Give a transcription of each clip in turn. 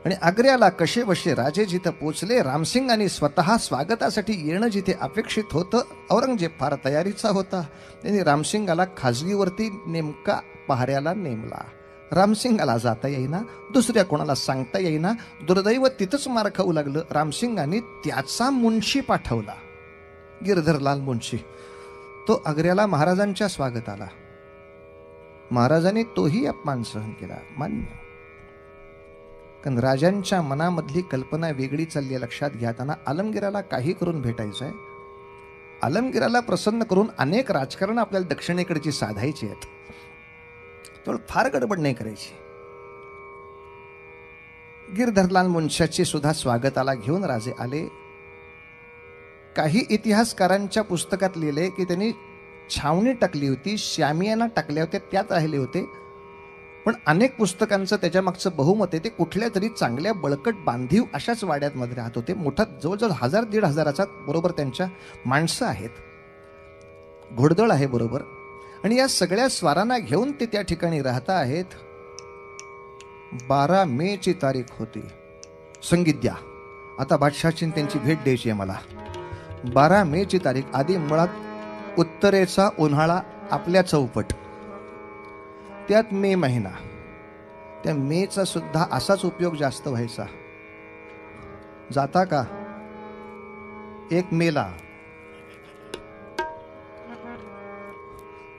आणि आग्र्याला कसे बसे राजे जिथं पोचले. रामसिंगांनी स्वतः स्वागतासाठी येणं जिथे अपेक्षित होतं, औरंगजेब फार तयारीचा होता. त्यांनी रामसिंगाला खाजगीवरती नेमका पहाऱ्याला नेमला. रामसिंगाला जाता येईना, दुसऱ्या कोणाला सांगता येईना. दुर्दैव तिथंच मार खाऊ लागलं. रामसिंगांनी त्याचा मुन्शी पाठवला, गिरधरलाल मुन्शी. तो आग्र्याला महाराजांच्या स्वागताला. महाराजांनी तोही अपमान सहन केला, मान्य. कारण राजांच्या मनामधली कल्पना वेगळी चालली लक्षात घ्या. त्यांना आलमगीराला काही करून भेटायचं आहे. आलमगीराला प्रसन्न करून अनेक राजकारण आपल्याला दक्षिणेकडची साधायची आहेत. तेवढं फार गडबड नाही करायची. गिरधरलाल मुन्शाची सुद्धा स्वागताला घेऊन राजे आले. काही इतिहासकारांच्या पुस्तकात लिहिले की त्यांनी छावणी टाकली होती, शामियाना टाकल्या होत्या, त्यात राहिले होते. पण अनेक पुस्तकांचं त्याच्या मागचं बहुमत आहे ते कुठल्या तरी चांगल्या बळकट बांधीव अशाच वाड्यामध्ये राहत होते. मोठा जवळजवळ 1000-1500 बरोबर त्यांच्या माणसं आहेत, घोडदळ आहे बरोबर. आणि या सगळ्या स्वारांना घेऊन ते त्या ठिकाणी राहता आहेत. 12 मेची तारीख होती. संगीत द्या, आता बादशाहची त्यांची भेट द्यायची आहे मला. 12 मेची तारीख. आधी मुळात उत्तरेचा उन्हाळा आपल्या चौपट, त्यात मे महिना. त्या मेचा सुद्धा असाच उपयोग जास्त व्हायचा. जाता का 1 मेला,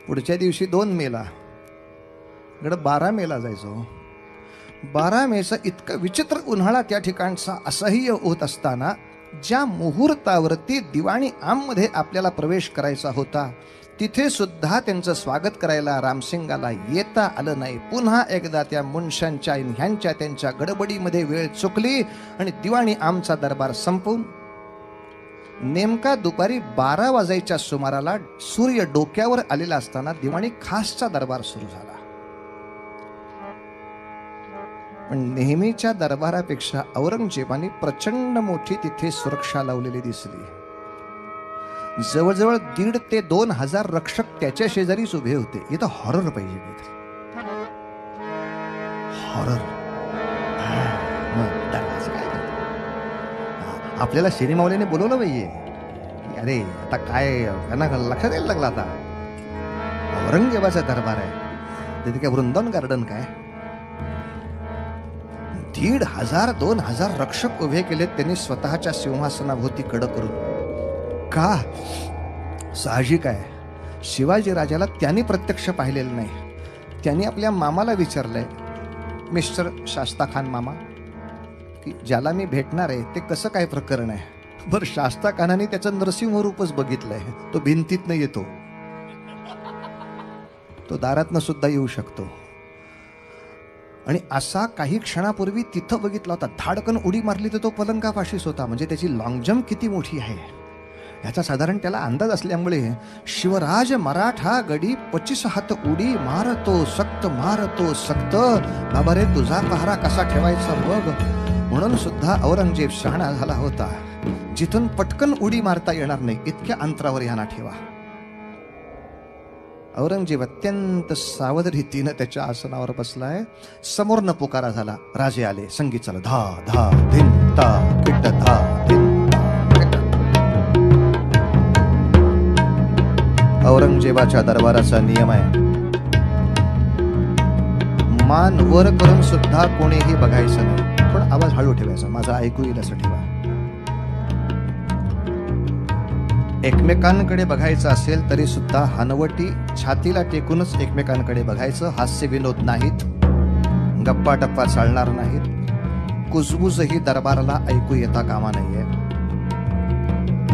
पुढच्या दिवशी 2 मेला, इकडे 12 मेला जायचो. 12 मेचा इतका विचित्र उन्हाळा त्या ठिकाणचा असह्य होत असताना ज्या मुहूर्तावरती दिवाणी आममध्ये आपल्याला प्रवेश करायचा होता, तिथे सुद्धा त्यांचं स्वागत करायला रामसिंगाला येता आलं नाही. पुन्हा एकदा त्या मुन्शांच्या ह्यांच्या त्यांच्या गडबडीमध्ये वेळ चुकली आणि दिवाणी आमचा दरबार संपवून नेमका दुपारी 12 वाजायच्या सुमाराला सूर्य डोक्यावर आलेला असताना दिवाणी खासचा दरबार सुरू झाला. पण नेहमीच्या दरबारापेक्षा औरंगजेबाने प्रचंड मोठी तिथे सुरक्षा लावलेली दिसली. जवळजवळ 1,500 ते 2,000 रक्षक त्याच्या शेजारीच उभे होते. इथं हॉरर पाहिजे, हॉरर. आपल्याला सिनेमावाल्याने बोलवलं पाहिजे. अरे आता काय त्यांना लक्षात यायला लागला, आता औरंगजेबाचा दरबार आहे, तिथे काय वृंदावन गार्डन काय. 1,500-2,000 रक्षक उभे केलेत त्यांनी स्वतःच्या सिंहासनाभोवती कडक करून. का? साहजिक आहे, शिवाजी राजाला त्यांनी प्रत्यक्ष पाहिलेलं नाही. त्यांनी आपल्या मामाला विचारलंय, मिस्टर शास्ता खान मामा, की ज्याला मी भेटणार आहे ते कसं काय प्रकरण आहे. बरं, शास्ता खानाने त्याचं नरसिंह रूपच बघितलंय. तो भिंतीतनं येतो, तो दारातनं सुद्धा येऊ शकतो. आणि असा काही क्षणापूर्वी तिथं बघितला होता. धाडकन उडी मारली तर तो पलंगापाशीच होता. म्हणजे त्याची लॉंग जम्प किती मोठी आहे याचा साधारण त्याला अंदाज असल्यामुळे शिवराज मराठा गडी 25 हात उडी मारतो सक्त. बाबा रे, तुझा पहारा कसा ठेवायचा बघ. म्हणून सुद्धा औरंगजेब शहाणा झाला होता. जिथून पटकन उडी मारता येणार नाही इतक्या अंतरावर यांना ठेवा. औरंगजेब अत्यंत सावध रीतीनं त्याच्या आसनावर बसलाय. समोरनं पुकारा झाला. राजे आले. संगीत चालू. धा धा धिन ता किट धा धिन. औरंगजेबाच्या दरबाराचा नियम आहे, मान वर करून सुद्धा कोणीही बघायचं नाही. पण आवाज हळू ठेवायचा, माझा ऐकू येईल असं ठेवा. एकमेकांकडे बघायचं असेल तरी सुद्धा हनवटी छातीला टेकूनच एकमेकांकडे बघायचं. हास्य विनोद नाहीत, गप्पा टप्पा चालणार नाहीत. कुजबुजही दरबाराला ऐकू येता कामा नाहीये.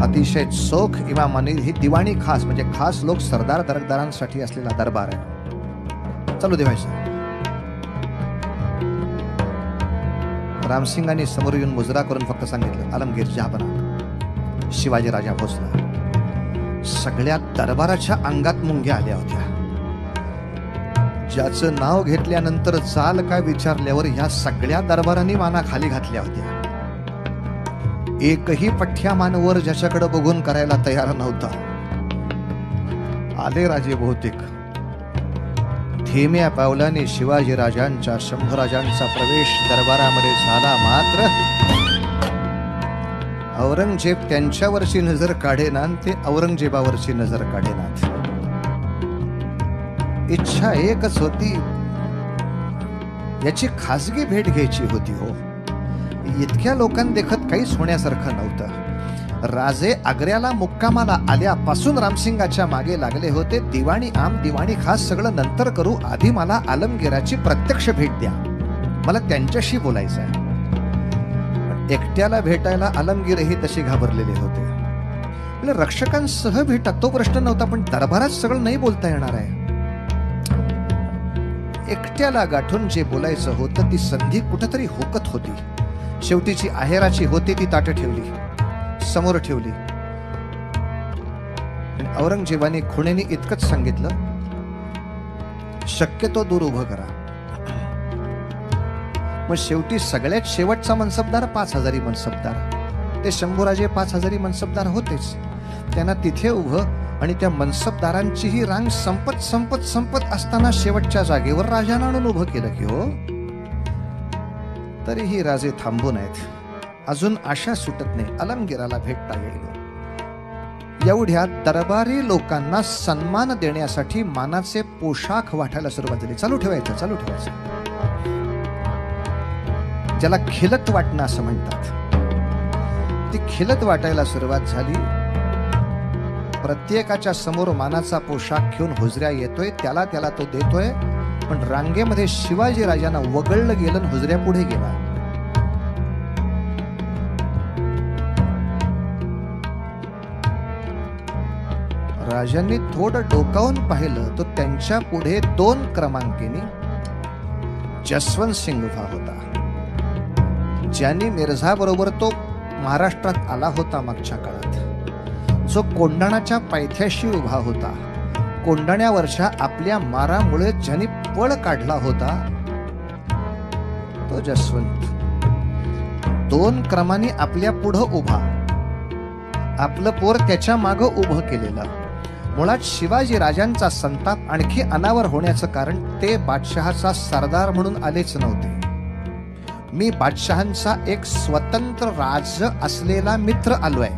अतिशय चोख इमामाने ही दिवाणी खास, म्हणजे खास लोक सरदार दरकदारांसाठी असलेला दरबार आहे. चालू देवायचं. रामसिंगांनी समोर येऊन मुजरा करून फक्त सांगितलं, आलमगीर जहापना. शिवाजी राजा पोचला. सगळ्या दरबाराच्या अंगात मुंग्या आल्या होत्या. ज्याचं नाव घेतल्यानंतर चाल काय विचारल्यावर ह्या सगळ्या दरबारांनी माना खाली घातल्या होत्या. एकही पठ्यामान वर ज्याच्याकडे बघून करायला तयार नव्हता. आले राजे बहुतेक. धीम्या पावलाने शिवाजीराजांच्या शंभूराजांचा प्रवेश दरबारामध्ये झाला. मात्र औरंगजेब त्यांच्यावरची नजर काढेना, ते औरंगजेबावरची नजर काढेनात. इच्छा एकच होती, याची खासगी भेट घ्यायची होती. हो, इतक्या लोकांदेखत काहीच होण्यासारखं नव्हतं. राजे आग्र्याला मुक्कामाला आल्यापासून रामसिंगाच्या मागे लागले होते. दिवाणी आम दिवाणी खास सगळं नंतर करू, आधी मला आलमगीराची प्रत्यक्ष भेट द्या, मला त्यांच्याशी बोलायचं आहे. एकट्याला भेटायला आलमगीरही तशी घाबरलेले होते. म्हणजे रक्षकांसह भेटा तो प्रश्न नव्हता, पण दरबारात सगळं नाही बोलता येणार आहे. एकट्याला गाठून जे बोलायचं होतं ती संधी कुठेतरी हुकत होती. शेवटीची आहेराची होती ती ताटं ठेवली, समोर ठेवली. औरंगजेबाने खुणेने इतकंच सांगितलं, शक्यतो दूर उभं करा. मग शेवटी सगळ्यात शेवटचा मनसबदार 5000 मनसबदार, ते शंभूराजे 5000 मनसबदार होतेच. त्यांना तिथे उभं आणि त्या मनसबदारांची ही रांग संपत संपत संपत असताना शेवटच्या जागेवर राजानं आणून उभं केलं की हो. तरीही राजे थांबून आहेत. अजून आशा सुटत नाही आलमगीराला भेटता येईल. एवढ्या दरबारी लोकांना सन्मान देण्यासाठी मानाचे पोशाख वाटायला सुरुवात झाली. चालू ठेवायचं, चालू ठेवायचं. ज्याला खिलत वाटणं असं म्हणतात, ती खिलत वाटायला सुरुवात झाली. प्रत्येकाच्या समोर मानाचा पोशाख घेऊन हुजऱ्या येतोय, त्याला त्याला तो देतोय. पण रांगेमध्ये शिवाजी राजांना वगळलं गेलं, हुजऱ्या पुढे गेला. राजांनी थोडं डोकावून पाहिलं तर त्यांच्या पुढे 2 क्रमांकीने जसवंत सिंग उभा होता, ज्यांनी मिर्झा बरोबर तो महाराष्ट्रात आला होता मागच्या काळात. जो कोंढाणाच्या पायथ्याशी उभा होता, कोंढाण्यावरच्या आपल्या मारामुळे ज्यांनी पळ काढला होता तो जसवंत. 2 क्रमाने आपल्या पुढं उभा, आपलं पोर त्याच्या मागं उभं केलेलं. मुळात शिवाजी राजांचा संताप आणखी अनावर होण्याचं कारण ते बादशहाचा सरदार म्हणून आलेच नव्हते. मी बादशहांचा एक स्वतंत्र राज असलेला मित्र आलोय,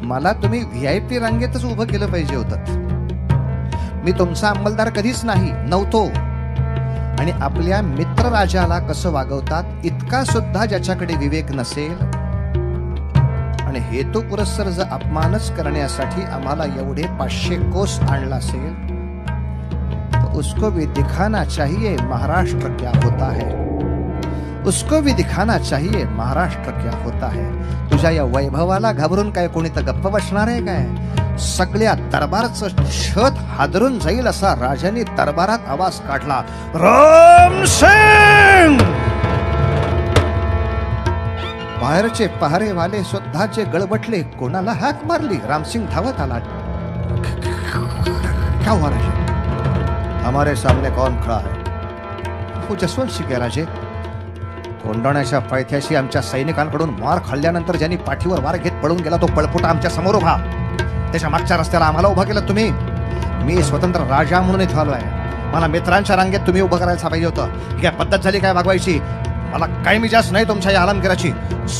मला तुम्ही VIP रांगेतच उभं केलं पाहिजे होतं. मी तुमचा अंमलदार कधीच नव्हतो. आणि आपल्या मित्र राजाला कसं वागवतात इतका सुद्धा ज्याच्याकडे विवेक नसेल आणि हेतू पुरस्सर जर अपमानच करण्यासाठी आम्हाला एवढे 500 कोस आणला असेल तो उसको भी दिखाना चाहिए महाराष्ट्र क्या होता है, उसको भी दिखाना चाहिए महाराष्ट्र क्या होता है. तुझ्या या वैभवाला घाबरून काय कोणी तर गप्प बसणार आहे काय? सगळ्या दरबारचं छत हादरून जाईल असा राजाने दरबारात आवाज काढला, रामसिंग! बाहेरचे पहारेवाले सुद्धा जे गळबटले, कोणाला हाक मारली. रामसिंग धावत आला. क्या हुआ राजे? हमारे सामने कौन खड़ा है? वो जसवंत सिंह है राजे. कोंढाण्याच्या पायथ्याशी आमच्या सैनिकांकडून मार खाल्ल्यानंतर ज्यांनी पाठीवर वार घेत पळून गेला तो पळपुटा आमच्या समोर उभा. त्याच्या मागच्या रस्त्याला आम्हाला उभा केलं तुम्ही. मी स्वतंत्र राजा म्हणून इथं आलो आहे. मला मित्रांच्या रांगेत तुम्ही उभं करायला पाहिजे होतं. ही काय पद्धत झाली काय वागवायची? मला काही मिजाज नाही तुमच्या या आलमगीराची.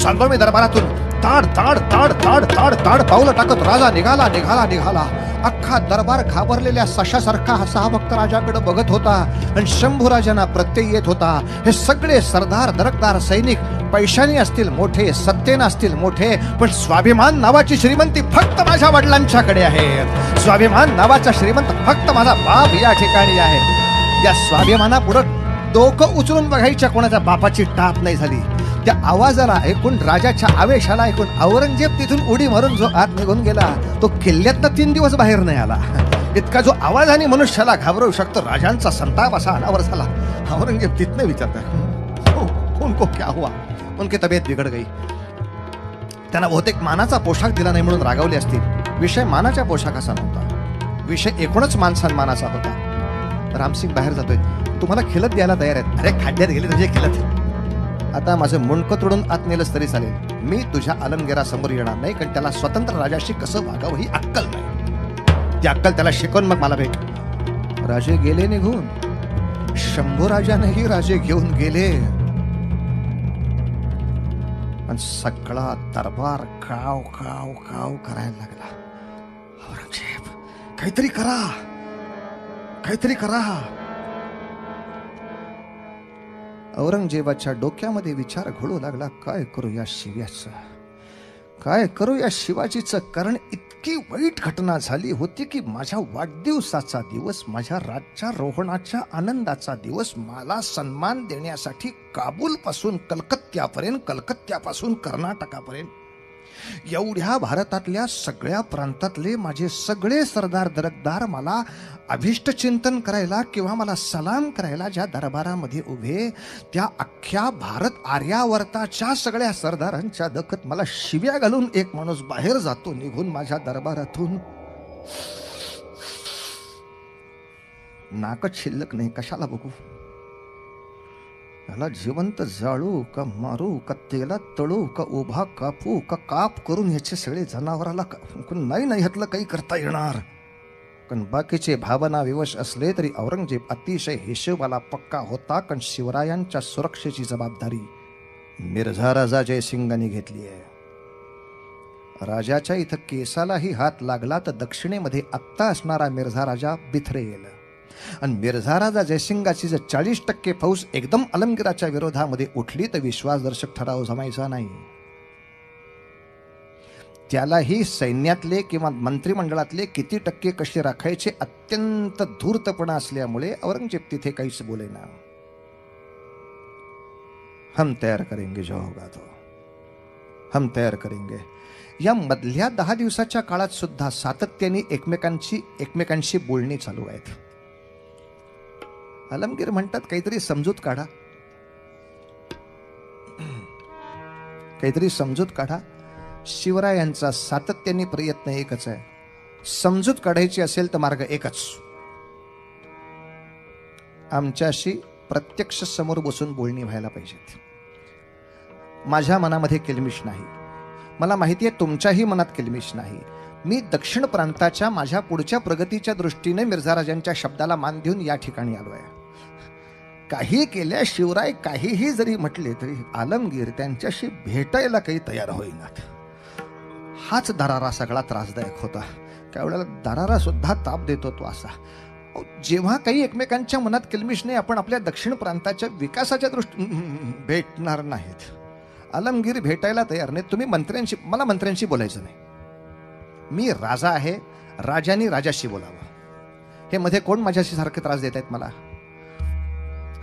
सांगतो मी दरबारातून. ताड ताड ताड ताड ताड ताड पावलं टाकत राजा निघाला निघाला निघाला. अख्खा दरबार घाबरलेल्या सशासारखा हा भक्त राजाकडे बघत होता आणि शंभूराजांना प्रत्यय येत होता. हे सगळे सरदार दरकदार सैनिक पैशाने असतील मोठे, सत्तेने असतील मोठे, पण स्वाभिमान नावाची श्रीमंती फक्त माझ्या वडिलांच्याकडे आहे. स्वाभिमान नावाचा श्रीमंत फक्त माझा बाप या ठिकाणी आहे. या स्वाभिमानापुढे डोकं उचलून बघायच्या कोणाच्या बापाची टाप नाही झाली. त्या आवाजाला ऐकून, राजाच्या आवेशाला ऐकून औरंगजेब तिथून उडी मारून जो आत निघून गेला तो किल्ल्यातनं 3 दिवस बाहेर नाही आला. इतका जो आवाजाने मनुष्याला घाबरवू शकतो, राजांचा संताप असा अनावर झाला. औरंगजेब तिथनं विचारता, उनको क्या हुआ? उनकी तब्येत बिघड गई. त्यांना बहुतेक मानाचा पोशाख दिला नाही म्हणून रागावले असतील. विषय मानाच्या पोशाखाचा नव्हता, विषय एकूणच मान सन्मानाचा होता. रामसिंग बाहेर जातोय. तुम्हाला खिलत द्यायला तयार आहेत. अरे खाड्यात गेले तुझे खिलत. आता माझं मुंडकं तोडून आत नेलंच तरी चालेल. मी तुझ्या आलमगीरासमोर येणार नाही, कारण त्याला स्वतंत्र राजाशी कसं वागावं ही अक्कल नाही. ती अक्कल त्याला शिकवून मग मला भेट. राजे गेले निघून. शंभूराजानेही राजे घेऊन गेले आणि सगळा दरबार काव काव काव करायला लागला. औरंगजेब, काहीतरी करा, काहीतरी करा. औरंगजेबाच्या डोक्यामध्ये विचार घोळू लागला, काय करू या शिव्याचं, काय करू या शिवाजीचं. कारण इतकी वाईट घटना झाली होती की माझ्या वाढदिवसाचा दिवस, माझ्या राज्यारोहणाच्या आनंदाचा दिवस, मला सन्मान देण्यासाठी काबूल पासून कलकत्त्यापर्यंत, कलकत्त्यापासून कर्नाटकापर्यंत एवढ्या भारतातल्या सगळ्या प्रांतातले माझे सगळे सरदार दरकदार मला अभिष्ट चिंतन करायला किंवा मला सलाम करायला ज्या दरबारामध्ये उभे, त्या अख्ख्या भारत आर्यावर्ताच्या सगळ्या सरदारांच्या दखत मला शिव्या घालून एक माणूस बाहेर जातो निघून माझ्या दरबारातून. नाकच शिल्लक नाही, कशाला बघू. याला जिवंत जाळू का मारू, का तेलात तळू, का उभा कापू, का काप करून ह्याचे सगळे जनावराला नाही नाही ह्यातलं काही करता येणार. पण बाकीचे भावना विवश असले तरी औरंगजेब अतिशय हिशोबाला पक्का होता. कारण शिवरायांच्या सुरक्षेची जबाबदारी मिर्झा राजा जयसिंगांनी घेतली आहे. राजाच्या इथं केसालाही हात लागला तर दक्षिणेमध्ये आत्ता असणारा मिर्झा राजा बिथरेल. आणि मिर्झा राजा जयसिंगाची जर 40% फौज एकदम आलमगीराच्या विरोधामध्ये उठली तर विश्वासदर्शक ठराव जमायचा नाही. त्यालाही सैन्यातले किंवा मंत्रिमंडळातले किती टक्के कसे राखायचे अत्यंत धूर्तपणा असल्यामुळे औरंगजेब तिथे काहीच बोलेना. हम तयार करेंगे जो होगा तो, हम तयार करेंगे. या मधल्या 10 दिवसाच्या काळात सुद्धा सातत्याने एकमेकांशी बोलणी चालू आहेत. आलमगीर म्हणतात काहीतरी समजूत काढा, काहीतरी समजूत काढा. शिवरायांचा सातत्याने प्रयत्न एकच आहे, समजूत काढायची असेल तर मार्ग एकच, आमच्याशी प्रत्यक्ष समोर बसून बोलणी व्हायला पाहिजेत. माझ्या मनामध्ये किलमिश नाही, मला माहिती आहे तुमच्याही मनात किलमिश नाही. मी दक्षिण प्रांताच्या माझ्या पुढच्या प्रगतीच्या दृष्टीने मिर्झा राजांच्या शब्दाला मान देऊन या ठिकाणी आलो आहे. काही केल्या शिवराय काहीही जरी म्हटले तरी आलमगीर त्यांच्याशी भेटायला काही तयार होईनात. हाच दरारा सगळा त्रासदायक होता. त्यावेळेला दरारा सुद्धा ताप देतो तो असा. जेव्हा काही एकमेकांच्या मनात किलमिश नाही, आपण आपल्या दक्षिण प्रांताच्या विकासाच्या दृष्टीने भेटणार नाहीत. आलमगीर भेटायला तयार नाही. तुम्ही मंत्र्यांशी, मला मंत्र्यांशी बोलायचं नाही. मी राजा आहे, राजांनी राजाशी बोलावं. हे मध्ये कोण माझ्याशी सारखे त्रास देत आहेत मला?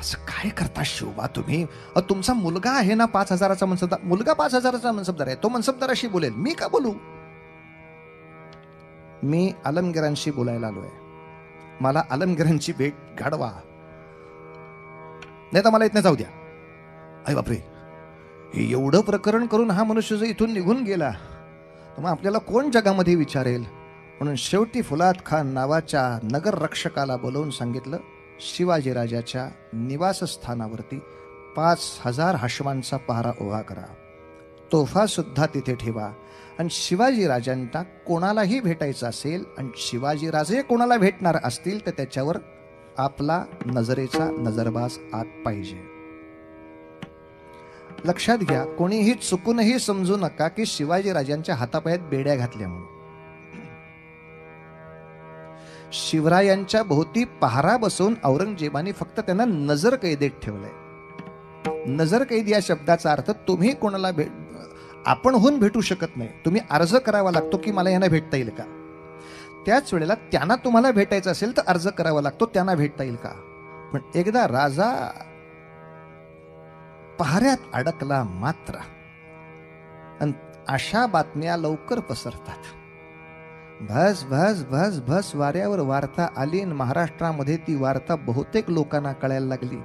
असं काय करता शिवबा तुम्ही? तुमचा मुलगा आहे ना 5,000चा मनसबदार, मुलगा 5,000चा मनसबदार आहे, तो मनसबदाराशी बोलेल, मी का बोलू? मी आलमगिरांशी बोलायला आलोय. मला आलमगिरांची भेट घडवा, नाही तर मला इथनं जाऊ द्या. अरे बापरे, हे एवढं प्रकरण करून हा मनुष्य जर इथून निघून गेला तर मग आपल्याला कोण जगामध्ये विचारेल? म्हणून शेवटी फुलाद खान नावाच्या नगर रक्षकाला बोलवून सांगितलं, शिवाजीराजाच्या निवासस्थानावरती 5,000 हाशमांचा पहारा उभा करा, तोफा सुद्धा तिथे ठेवा. आणि शिवाजीराजांना कोणालाही भेटायचं असेल आणि शिवाजीराजे कोणाला भेटणार असतील तर त्याच्यावर आपला नजरेचा नजरबाज आत पाहिजे. लक्षात घ्या, कोणीही चुकूनही समजू नका की शिवाजीराजांच्या हातापायात बेड्या घातल्या म्हणून. शिवरायांच्या भोवती पहारा बसवून औरंगजेबाने फक्त त्यांना नजर कैदेत ठेवलंय. नजर कैद या शब्दाचा अर्थ तुम्ही कोणाला आपण होऊन भेटू शकत नाही, तुम्ही अर्ज करावा लागतो की मला यांना भेटता येईल का. त्याच वेळेला त्यांना तुम्हाला भेटायचं असेल तर अर्ज करावा लागतो, त्यांना भेटता येईल का. पण एकदा राजा पहाऱ्यात अडकला मात्र, आणि अशा बातम्या लवकर पसरतात. भस भस भस भस वाऱ्यावर वार्ता आली आणि महाराष्ट्रामध्ये ती वार्ता बहुतेक लोकांना कळायला लागली.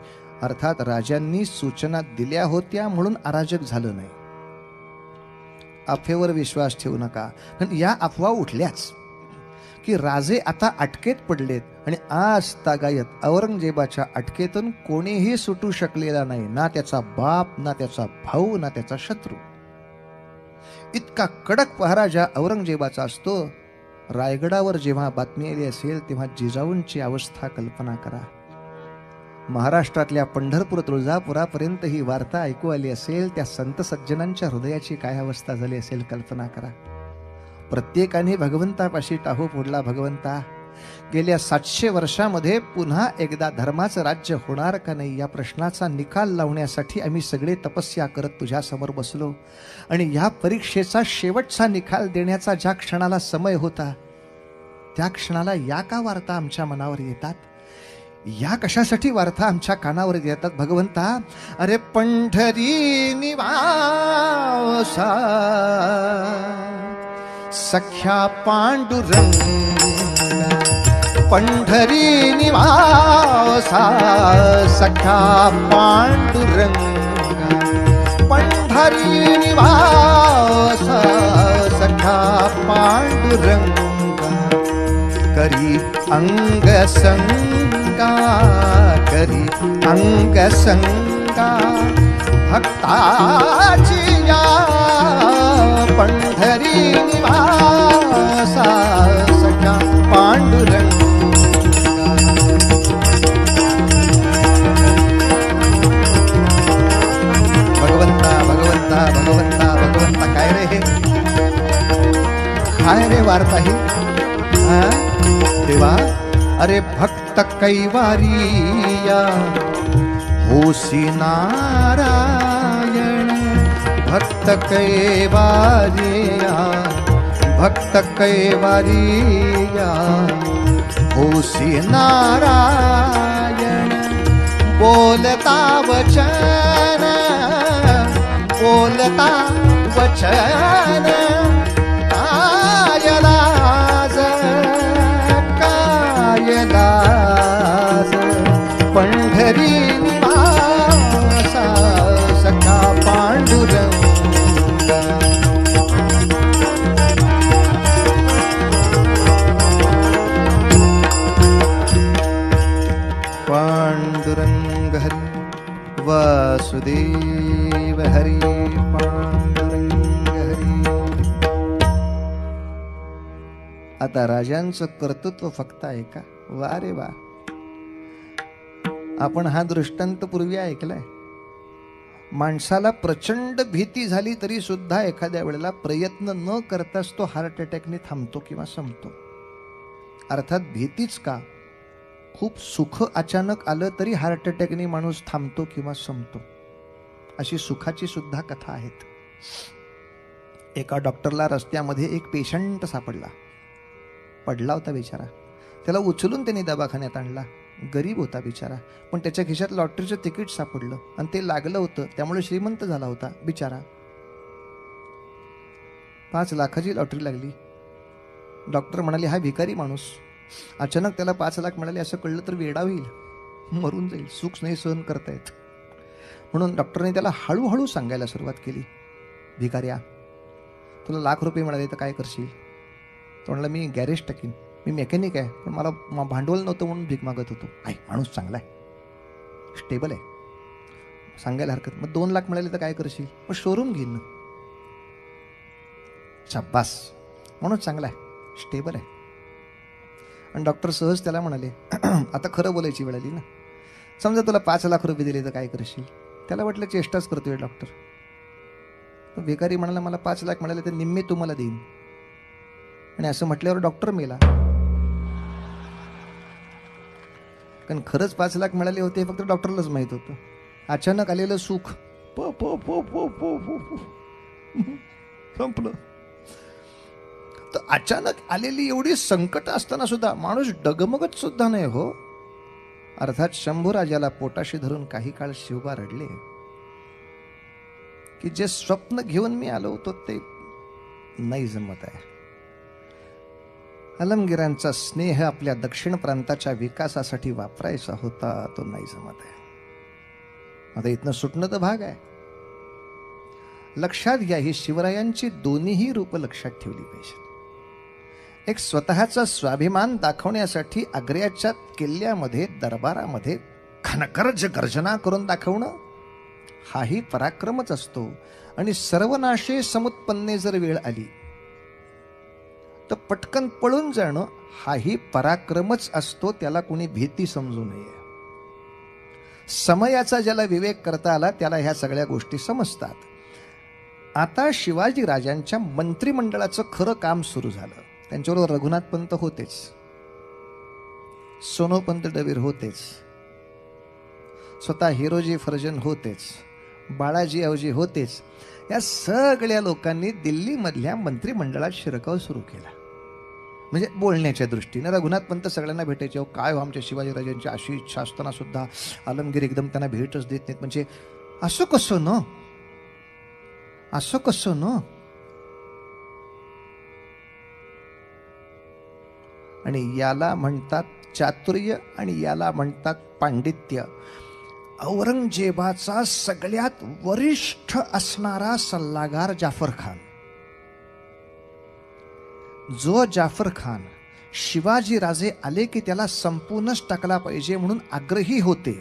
अर्थात राजांनी सूचना दिल्या होत्या म्हणून अराजक झालं नाही. अफवेवर विश्वास ठेवू नका. पण या अफवा उठल्याच की राजे आता अटकेत पडलेत आणि आज तागायत औरंगजेबाच्या अटकेतून कोणीही सुटू शकलेला नाही, ना त्याचा बाप, ना त्याचा भाऊ, ना त्याचा शत्रू. इतका कडक पहारा ज्या औरंगजेबाचा असतो, रायगडावर जेव्हा बातमी आली असेल तेव्हा जिजाऊंची अवस्था कल्पना करा. महाराष्ट्रातल्या पंढरपूर तुळजापुरापर्यंत ही वार्ता ऐकू आली असेल, त्या संत सज्जनांच्या हृदयाची काय अवस्था झाली असेल कल्पना करा. प्रत्येकाने भगवंतापाशी टाहो फोडला, भगवंता गेल्या 700 वर्षामध्ये पुन्हा एकदा धर्माचं राज्य होणार का नाही या प्रश्नाचा निकाल लावण्यासाठी आम्ही सगळे तपस्या करत तुझ्या समोर बसलो. आणि या परीक्षेचा शेवटचा निकाल देण्याचा ज्या क्षणाला समय होता, त्या क्षणाला या का वार्ता आमच्या मनावर येतात, या कशासाठी वार्ता आमच्या कानावर येतात भगवंता. अरे पंढरी निवासा सख्या पांडुरंग, पंढरी निवासा सख्या पांडुरंग, पंढरी निवासा सख्या पांडुरंग, करी अंग संगा, करी अंग संगा भक्ताची या, पंढरी निवासा सख्या पांडुरंग. भगवंता भगवंता भगवंता भगवंता, काय रे हे, काय रे वार्ता ही देवा. अरे भक्त कैवारिया होसी नारायण, भक्त कैवारिया, भक्त कैवारिया होसी नारायण. बोलता वचन, बोलता वचन कायलाज, कायलाज, पंढरी निवासा सखा पांडुरंग. पांडुरंग हरी वासुदेव हरी, पांडुरंग हरी. आता राजांचं कर्तृत्व फक्त ऐका. वा रे वा, आपण हा दृष्टांत पूर्वी ऐकलाय. माणसाला प्रचंड भीती झाली तरी सुद्धा एखाद्या वेळेला प्रयत्न न करताच तो हार्ट अटॅकने थांबतो किंवा संपतो. अर्थात भीतीच का, खूप सुख अचानक आलं तरी हार्ट अटॅकने माणूस थांबतो किंवा संपतो. अशी सुखाची सुद्धा कथा आहेत. एका डॉक्टरला रस्त्यामध्ये एक पेशंट सापडला. पडला होता बिचारा. त्याला उचलून त्यांनी दवाखान्यात आणला. गरीब होता बिचारा, पण त्याच्या खिशात लॉटरीचं तिकीट सापडलं आणि ते लागलं होतं, त्यामुळे श्रीमंत झाला होता बिचारा. 5 लाखाची लॉटरी लागली. डॉक्टर म्हणाले हा भिकारी माणूस, अचानक त्याला 5 लाख मिळाले असं कळलं तर वेडा होईल, मरून जाईल, सुख नाही सहन करतायत. म्हणून डॉक्टरने त्याला हळूहळू सांगायला सुरुवात केली, भिकाऱ्या तुला लाख रुपये मिळाले तर काय करशील. तो म्हणाला मी गॅरेज टाकीन, मी मेकॅनिक आहे, पण मला भांडवल नव्हतं म्हणून भीक मागत होतो. आई माणूस चांगला आहे, स्टेबल आहे, सांगायला हरकत. मग 2 लाख मिळाले तर काय करशील. मग शोरूम घेईन. शाब्बास, माणूस चांगला आहे, स्टेबल आहे. आणि डॉक्टर सहज त्याला म्हणाले आता खरं बोलायची वेळ आली ना, समजा तुला 5 लाख रुपये दिले तर काय करशील. त्याला वाटलं चेष्टाच करतोय डॉक्टर. तर भिकारी म्हणाला मला 5 लाख मिळाले तर निम्मे तुम्हाला देईन. आणि असं म्हटल्यावर डॉक्टर मेला. कारण खरंच 5 लाख मिळाले होते, फक्त डॉक्टरलाच माहित होतं. अचानक आलेलं सुख संपलं. तर अचानक आलेली एवढी संकट असताना सुद्धा माणूस डगमगत सुद्धा नाही हो. अर्थात शंभूराजाला पोटाशी धरून काही काळ शिवबा रडले की जे स्वप्न घेऊन मी आलो होतो ते नाही जमत आहे. अलमगिरांचा स्नेह आपल्या दक्षिण प्रांताच्या विकासासाठी वापरायचा होता, तो नाही जमत आहे. आता इथनं सुटणं तर भाग आहे. लक्षात घ्या, ही शिवरायांची दोन्हीही रूप लक्षात ठेवली पाहिजे. एक स्वतःचा स्वाभिमान दाखवण्यासाठी आग्र्याच्या किल्ल्यामध्ये दरबारामध्ये घनगर्ज गर्जना करून दाखवणं हाही पराक्रमच असतो. आणि सर्वनाशे समुत्पन्ने जर वेळ आली तर पटकन पळून जाणं हाही पराक्रमच असतो. त्याला कोणी भीती समजू नये. समयाचा ज्याला विवेक करता आला त्याला ह्या सगळ्या गोष्टी समजतात. आता शिवाजी राजांच्या मंत्रिमंडळाचं खरं काम सुरू झालं. त्यांच्याबरोबर रघुनाथ पंत होतेच, सोनोपंत डवीर होतेच, स्वतः हिरोजी फर्जन होतेच, बाळाजी अवजी होतेच. या सगळ्या लोकांनी दिल्लीमधल्या मंत्रिमंडळात शिरकाव सुरू केला. म्हणजे बोलण्याच्या दृष्टीने रघुनाथ पंत सगळ्यांना भेटायचे. काय हो, आमच्या शिवाजीराजांची अशी इच्छा असताना सुद्धा आलमगीर एकदम त्यांना भेटच देत नाहीत. म्हणजे असं कसं न, असं कसं न. आणि याला म्हणतात चातुर्य आणि याला म्हणतात पांडित्य. औरंगजेबाचा सगळ्यात वरिष्ठ असणारा सल्लागार जाफर खान, जो जाफर खान शिवाजी राजे आले की त्याला संपूर्णच टाकला पाहिजे म्हणून आग्रही होते,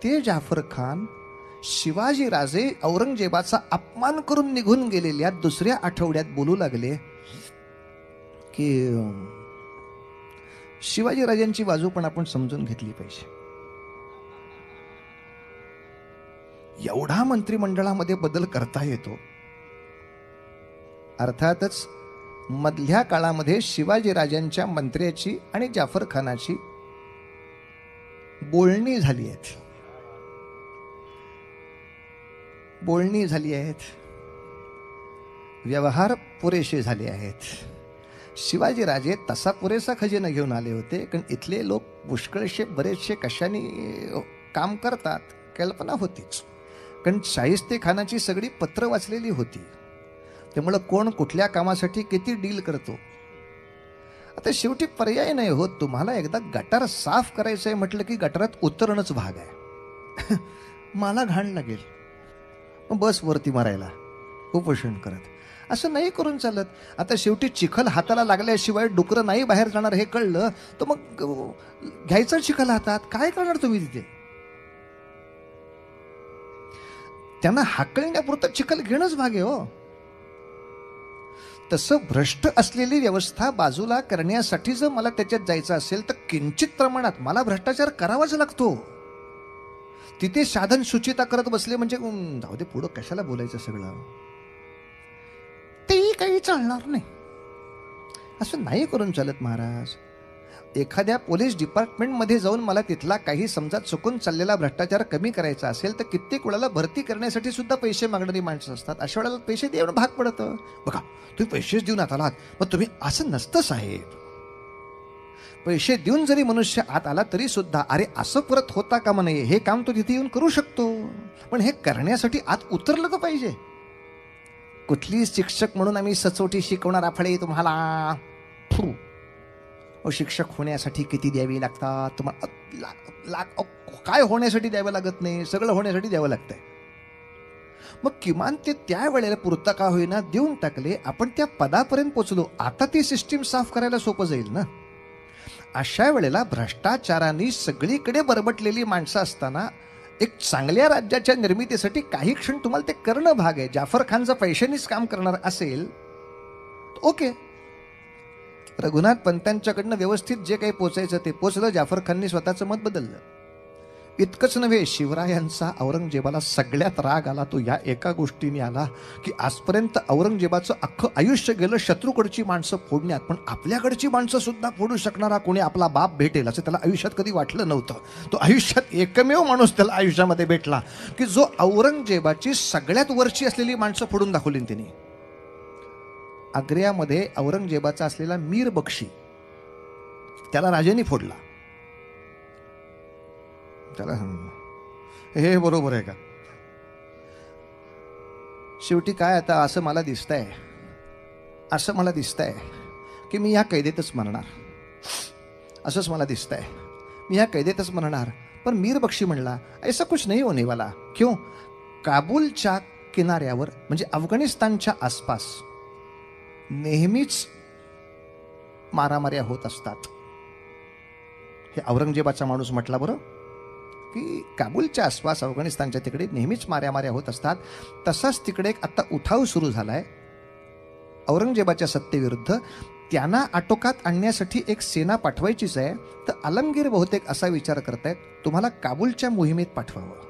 ते जाफर खान शिवाजी राजे औरंगजेबाचा अपमान करून निघून गेलेल्या दुसऱ्या आठवड्यात बोलू लागले की शिवाजी राजांची बाजू पण आपण समजून घेतली पाहिजे. एवढा मंत्रिमंडळामध्ये बदल करता येतो. अर्थातच मधल्या काळामध्ये शिवाजी राजांच्या मंत्र्याची आणि जाफर खानाची बोलणी झाली आहेत, बोलणी झाली आहेत, व्यवहार पुरेसे झाले आहेत. शिवाजी राजे तसा पुरेसा खजिना घेऊन आले होते, कारण इथले लोक पुष्कळशे बरेचसे कशाने काम करतात कल्पना होतीच. कारण शाहिस्ते खानाची सगळी पत्र वाचलेली होती, त्यामुळं कोण कुठल्या कामासाठी किती डील करतो. आता शेवटी पर्याय नाही होत. तुम्हाला एकदा गटार साफ करायचं आहे म्हटलं की गटारात उतरणंच भाग आहे. मला घाण लागेल, मग बस वरती मारायला उपोषण करत, असं नाही करून चालत. आता शेवटी चिखल हाताला लागल्याशिवाय डुकरं नाही बाहेर जाणार हे कळलं तर मग घ्यायचं चिखल हातात. काय करणार तुम्ही तिथे? त्यांना हाकलण्यापुरतं चिखल घेणंच भाग आहे हो. तसं भ्रष्ट असलेली व्यवस्था बाजूला करण्यासाठी जर मला त्याच्यात जायचं असेल तर किंचित प्रमाणात मला भ्रष्टाचार करावाच लागतो. तिथे साधन सुचिता करत बसले म्हणजे जाऊ दे, पुढं कशाला बोलायचं सगळं, तेही काही चालणार नाही. असं नाही करून चालत महाराज. एखाद्या पोलीस डिपार्टमेंटमध्ये जाऊन मला तिथला काही समजा चुकून चाललेला भ्रष्टाचार कमी करायचा असेल तर कित्येक वेळेला भरती करण्यासाठी सुद्धा पैसे मागणारी माणसं असतात. अशा वेळेला पैसे देणं भाग पडतं. बघा, तुम्ही पैसेच देऊन आत आलात, मग तुम्ही असं नसतं साहेब. पैसे देऊन जरी मनुष्य आत आला तरी सुद्धा अरे असं परत होता कामा नये, हे काम तो तिथे येऊन करू शकतो, पण हे करण्यासाठी आत उतरलं तर पाहिजे. कुठली शिक्षक म्हणून आम्ही सचोटी शिकवणार आफळे तुम्हाला. शिक्षक होण्यासाठी किती द्यावी लागतात तुम्हाला? काय होण्यासाठी द्यावं लागत नाही, सगळं होण्यासाठी द्यावं लागतंय. मग किमान ते त्या वेळेला पुरता का होईना देऊन टाकले, आपण त्या पदापर्यंत पोचलो. आता ती सिस्टीम साफ करायला सोपं जाईल ना. अशा वेळेला भ्रष्टाचाराने सगळीकडे बरबटलेली माणसं असताना एक चांगल्या राज्याच्या निर्मितीसाठी काही क्षण तुम्हाला ते करणं भाग आहे. जाफर खान जर पैशानेच काम करणार असेल ओके, रघुनाथ पंतांच्याकडनं व्यवस्थित जे काही पोचायचं ते पोचलं. जाफर खाननी स्वतःचं मत बदललं. इतकंच नव्हे, शिवरायांचा औरंगजेबाला सगळ्यात राग आला तो या एका गोष्टीने आला की आजपर्यंत औरंगजेबाचं अख्खं आयुष्य गेलं शत्रूकडची माणसं फोडण्यात, पण आपल्याकडची माणसं सुद्धा फोडू शकणारा कोणी आपला बाप भेटेल असं त्याला आयुष्यात कधी वाटलं नव्हतं. तो आयुष्यात एकमेव माणूस त्याला आयुष्यामध्ये भेटला की जो औरंगजेबाची सगळ्यात वरची असलेली माणसं फोडून दाखवली त्यांनी. आग्र्यामध्ये औरंगजेबाचा असलेला मीर बक्षी त्याला राजांनी फोडला. त्याला हे बरोबर आहे का? शेवटी काय, आता असं मला दिसतंय की मी या कैदेतच मरणार. असंच मला दिसतंय, मी या कैदेतच मरणार. पण मीर बक्षी म्हणला ऐसा कुछ नहीं होने वाला. क्यों? काबूलच्या किनाऱ्यावर म्हणजे अफगाणिस्तानच्या आसपास नेहमीच मारामाऱ्या होत असतात. हे औरंगजेबाचा माणूस म्हटला बरं की काबूलच्या आसपास अफगाणिस्तानच्या तिकडे नेहमीच माऱ्या होत असतात. तसाच तिकडे एक आता उठाव सुरू झालाय औरंगजेबाच्या सत्तेविरुद्ध. त्यांना आटोक्यात आणण्यासाठी एक सेना पाठवायचीच आहे. तर आलमगीर बहुतेक असा विचार करतायत, तुम्हाला काबूलच्या मोहिमेत पाठवावं.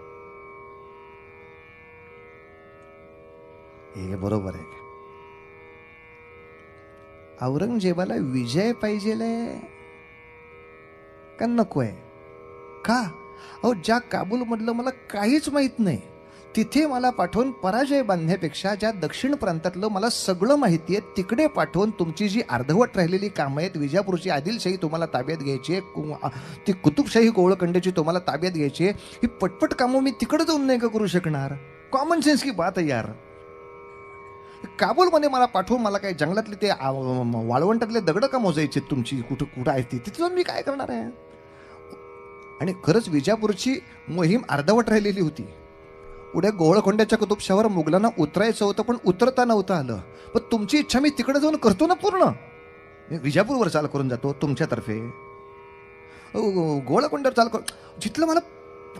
हे बरोबर आहे. औरंगजेबाला विजय पाहिजेलाय का नकोय? का? अहो, ज्या काबूल मधलं मला काहीच माहित नाही तिथे मला पाठवून पराजय बांधण्यापेक्षा ज्या दक्षिण प्रांतातलं मला सगळं माहिती आहे तिकडे पाठवून तुमची जी अर्धवट राहिलेली कामं आहेत, विजापूरची आदिलशाही तुम्हाला ताब्यात घ्यायची आहे, ती कुतुबशाही गोवळकोंड्याची तुम्हाला ताब्यात घ्यायची आहे, ही पटपट कामं मी तिकडे जाऊन नाही का करू शकणार? कॉमन सेन्स की बात आहे यार. काबूलमध्ये मला पाठवून मला काही जंगलातले ते वाळवंटातले दगड का मोजायचे तुमची, कुठं कुठं आहे ती, तिथे जाऊन मी काय करणार आहे? आणि खरंच विजापूरची मोहीम अर्धवट राहिलेली होती. पुढे गोवळकोंड्याच्या कुतुबशावर मुघलांना उतरायचं होतं पण उतरता नव्हतं आलं. पण तुमची इच्छा मी तिकडे जाऊन करतो ना पूर्ण. मी विजापूरवर चाल करून जातो तुमच्यातर्फे, गोवळकोंड्यावर चाल करून, जिथलं मला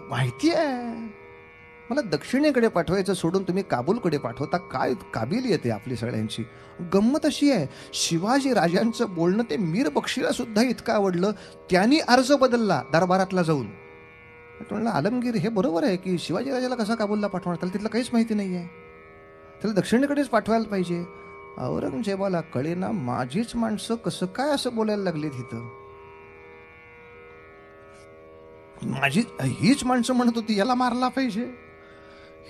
माहिती आहे. मला दक्षिणेकडे पाठवायचं सोडून तुम्ही काबूलकडे पाठवता. काय काबिलियत आहे आपली सगळ्यांची. गंमत अशी आहे, शिवाजी राजांचं बोलणं ते मीर बक्षीला सुद्धा इतकं आवडलं, त्यांनी अर्ज बदलला दरबारातला जाऊन. म्हणलं आलमगीर हे बरोबर आहे की शिवाजी राजाला कसा काबूलला पाठवणार, त्याला तिथलं काहीच माहिती नाही आहे, त्याला दक्षिणेकडेच पाठवायला पाहिजे. औरंगजेबाला कळेना माझीच माणसं कसं काय असं बोलायला लागली तिथं. माझी हीच माणसं म्हणत होती याला मारला पाहिजे,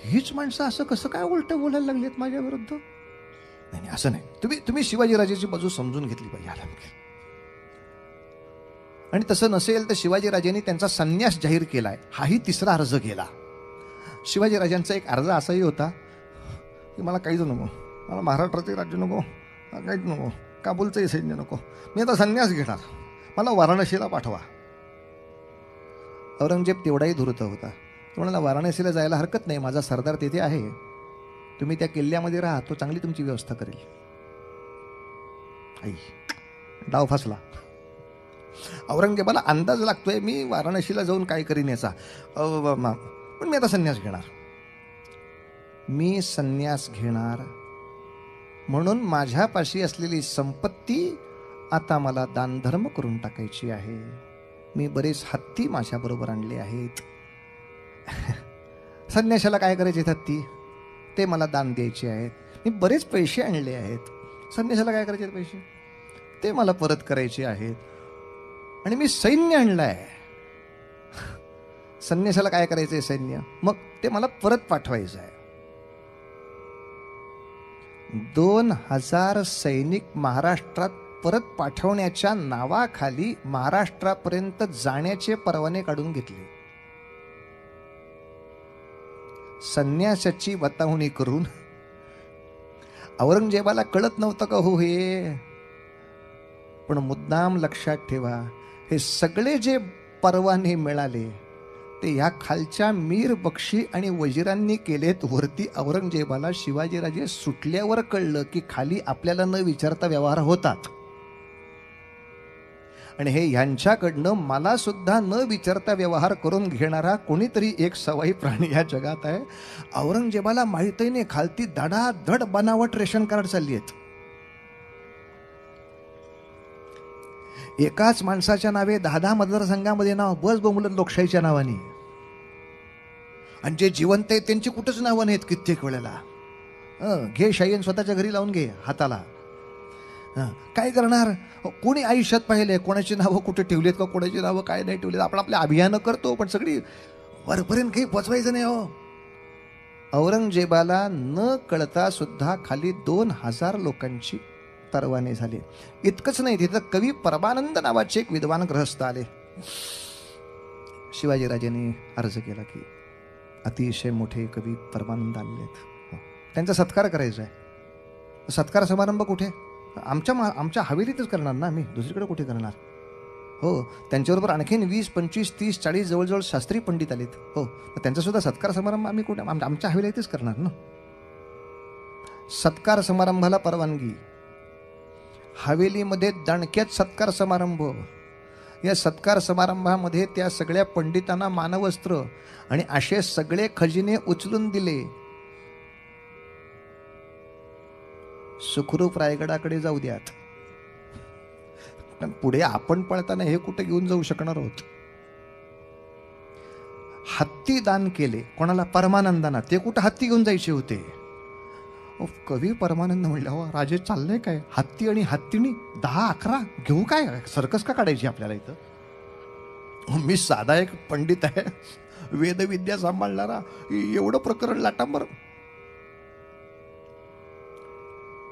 हीच माणसं असं कसं काय उलट बोलायला लागलीत माझ्या विरुद्ध. नाही असं नाही, तुम्ही शिवाजीराजाची बाजू समजून घेतली पाहिजे आलमगीर. आणि तसं नसेल तर शिवाजीराजांनी त्यांचा संन्यास जाहीर केलाय, हाही तिसरा अर्ज केला. शिवाजीराजांचा एक अर्ज असाही होता की मला काहीच नको, मला महाराष्ट्राचे राज्य नको, काहीच नको, काबूलचंही सैन्य नको, मी आता संन्यास घेणार, मला वाराणसीला पाठवा. औरंगजेब तेवढाही धूर्त होता. तो म्हणाला वाराणसीला जायला हरकत नाही, माझा सरदार तिथे आहे, तुम्ही त्या किल्ल्यामध्ये राहा, तो चांगली तुमची व्यवस्था करेल. आई डाव फसला. औरंगजेबाला अंदाज लागतोय मी वाराणसीला जाऊन काय करीन याचा, पण मी आता संन्यास घेणार. मी संन्यास घेणार म्हणून माझ्यापाशी असलेली संपत्ती आता मला दानधर्म करून टाकायची आहे. मी बरेच हत्ती माझ्याबरोबर आणले आहेत. संन्यासाला काय करायचे हत्ती, ते मला दान द्यायचे आहेत. मी बरेच पैसे आणले आहेत, संन्यासाला काय करायचे पैसे, ते मला परत करायचे आहेत. आणि मी सैन्य आणलंय, संन्यासाला काय करायचंय सैन्य, मग ते मला परत पाठवायचं आहे. 2000 सैनिक महाराष्ट्रात परत पाठवण्याच्या नावाखाली महाराष्ट्रापर्यंत जाण्याचे परवाने काढून घेतले. संन्यासाची बतावणी करून औरंगजेबाला कळत नव्हतं का हो हे. पण मुद्दाम लक्षात ठेवा, हे सगळे जे परवाने मिळाले ते ह्या खालच्या मीर बक्षी आणि वजिरांनी केलेत. वरती औरंगजेबाला शिवाजीराजे सुटल्यावर कळलं की खाली आपल्याला न विचारता व्यवहार होतात. आणि हे ह्यांच्याकडनं मला सुद्धा न विचारता व्यवहार करून घेणारा कोणीतरी एक सवाई प्राणी या जगात आहे. औरंगजेबाला माहितही नाही, खालती धडाधड बनावट रेशन कार्ड चालली आहेत. एकाच माणसाच्या नावे 10 मतदारसंघामध्ये नाव बस बोंबलत लोकशाहीच्या नावाने. आणि जे जिवंत आहेत त्यांची कुठंच नावं नाहीत. कित्येक वेळेला घे शाहीन स्वतःच्या घरी लावून घे हाताला. काय करणार, कोणी आयुष्यात पाहिले कोणाची नावं कुठे ठेवलीत का कोणाची नावं काय नाही ठेवलीत. आपण आपले अभियान करतो पण सगळी वरपर्यंत काही पोचवायचं नाही हो. औरंगजेबाला न कळता सुद्धा खाली 2000 लोकांची परवाने झाले. इतकंच नाही, तिथं कवी परमानंद नावाचे एक विद्वान गृहस्थ आले. शिवाजीराजांनी अर्ज केला की अतिशय मोठे कवी परमानंद आलेत, त्यांचा सत्कार करायचा आहे. सत्कार समारंभ कुठे, आमच्या हवेलीतच करणार ना, आम्ही दुसरीकडे कुठे करणार. हो, त्यांच्याबरोबर आणखीन 20, 25, 30, 40 जवळजवळ शास्त्री पंडित आलेत. हो, त्यांचा सुद्धा सत्कार समारंभ आम्ही कुठे, आमच्या हवेलीतच करणार ना. सत्कार समारंभाला परवानगी, हवेलीमध्ये दणक्यात सत्कार समारंभ. या सत्कार समारंभामध्ये त्या सगळ्या पंडितांना मानवस्त्र आणि असे सगळे खजिने उचलून दिले. सुखरूप रायगडाकडे जाऊ द्यात. कारण पुढे आपण पळताना हे कुठे घेऊन जाऊ शकणार आहोत. हत्ती दान केले कोणाला? परमानंदांना. ते कुठं हत्ती घेऊन जायचे होते? कवी परमानंद म्हणले, हो राजे चाललंय काय? हत्ती आणि हत्तीनी 10-11 घेऊ काय? सर्कस का काढायची आपल्याला इथं? मी साधा एक पंडित आहे, वेदविद्या सांभाळणारा, एवढं प्रकरण लाटांबर.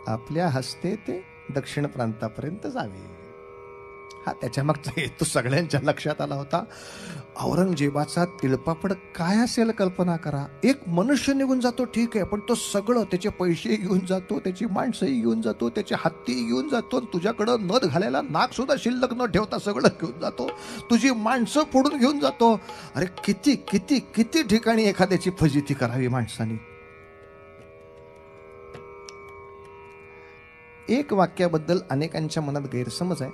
आपल्या हस्ते ते दक्षिण प्रांतापर्यंत जावे, हा त्याच्या मागचा हेतू सगळ्यांच्या लक्षात आला होता. औरंगजेबाचा तिळपापड काय असेल कल्पना करा. एक मनुष्य निघून जातो ठीक आहे, पण तो सगळं, त्याचे पैसे घेऊन जातो, त्याची माणसंही घेऊन जातो, त्याचे हत्ती घेऊन जातो, तुझ्याकडं नथ घालायला नाक सुद्धा शिल्लक न ठेवता सगळं घेऊन जातो, तुझी माणसं फोडून घेऊन जातो. अरे किती किती किती ठिकाणी एखाद्याची फजिती करावी माणसानी. एक वाक्याबद्दल अनेकांच्या मनात गैरसमज आहे,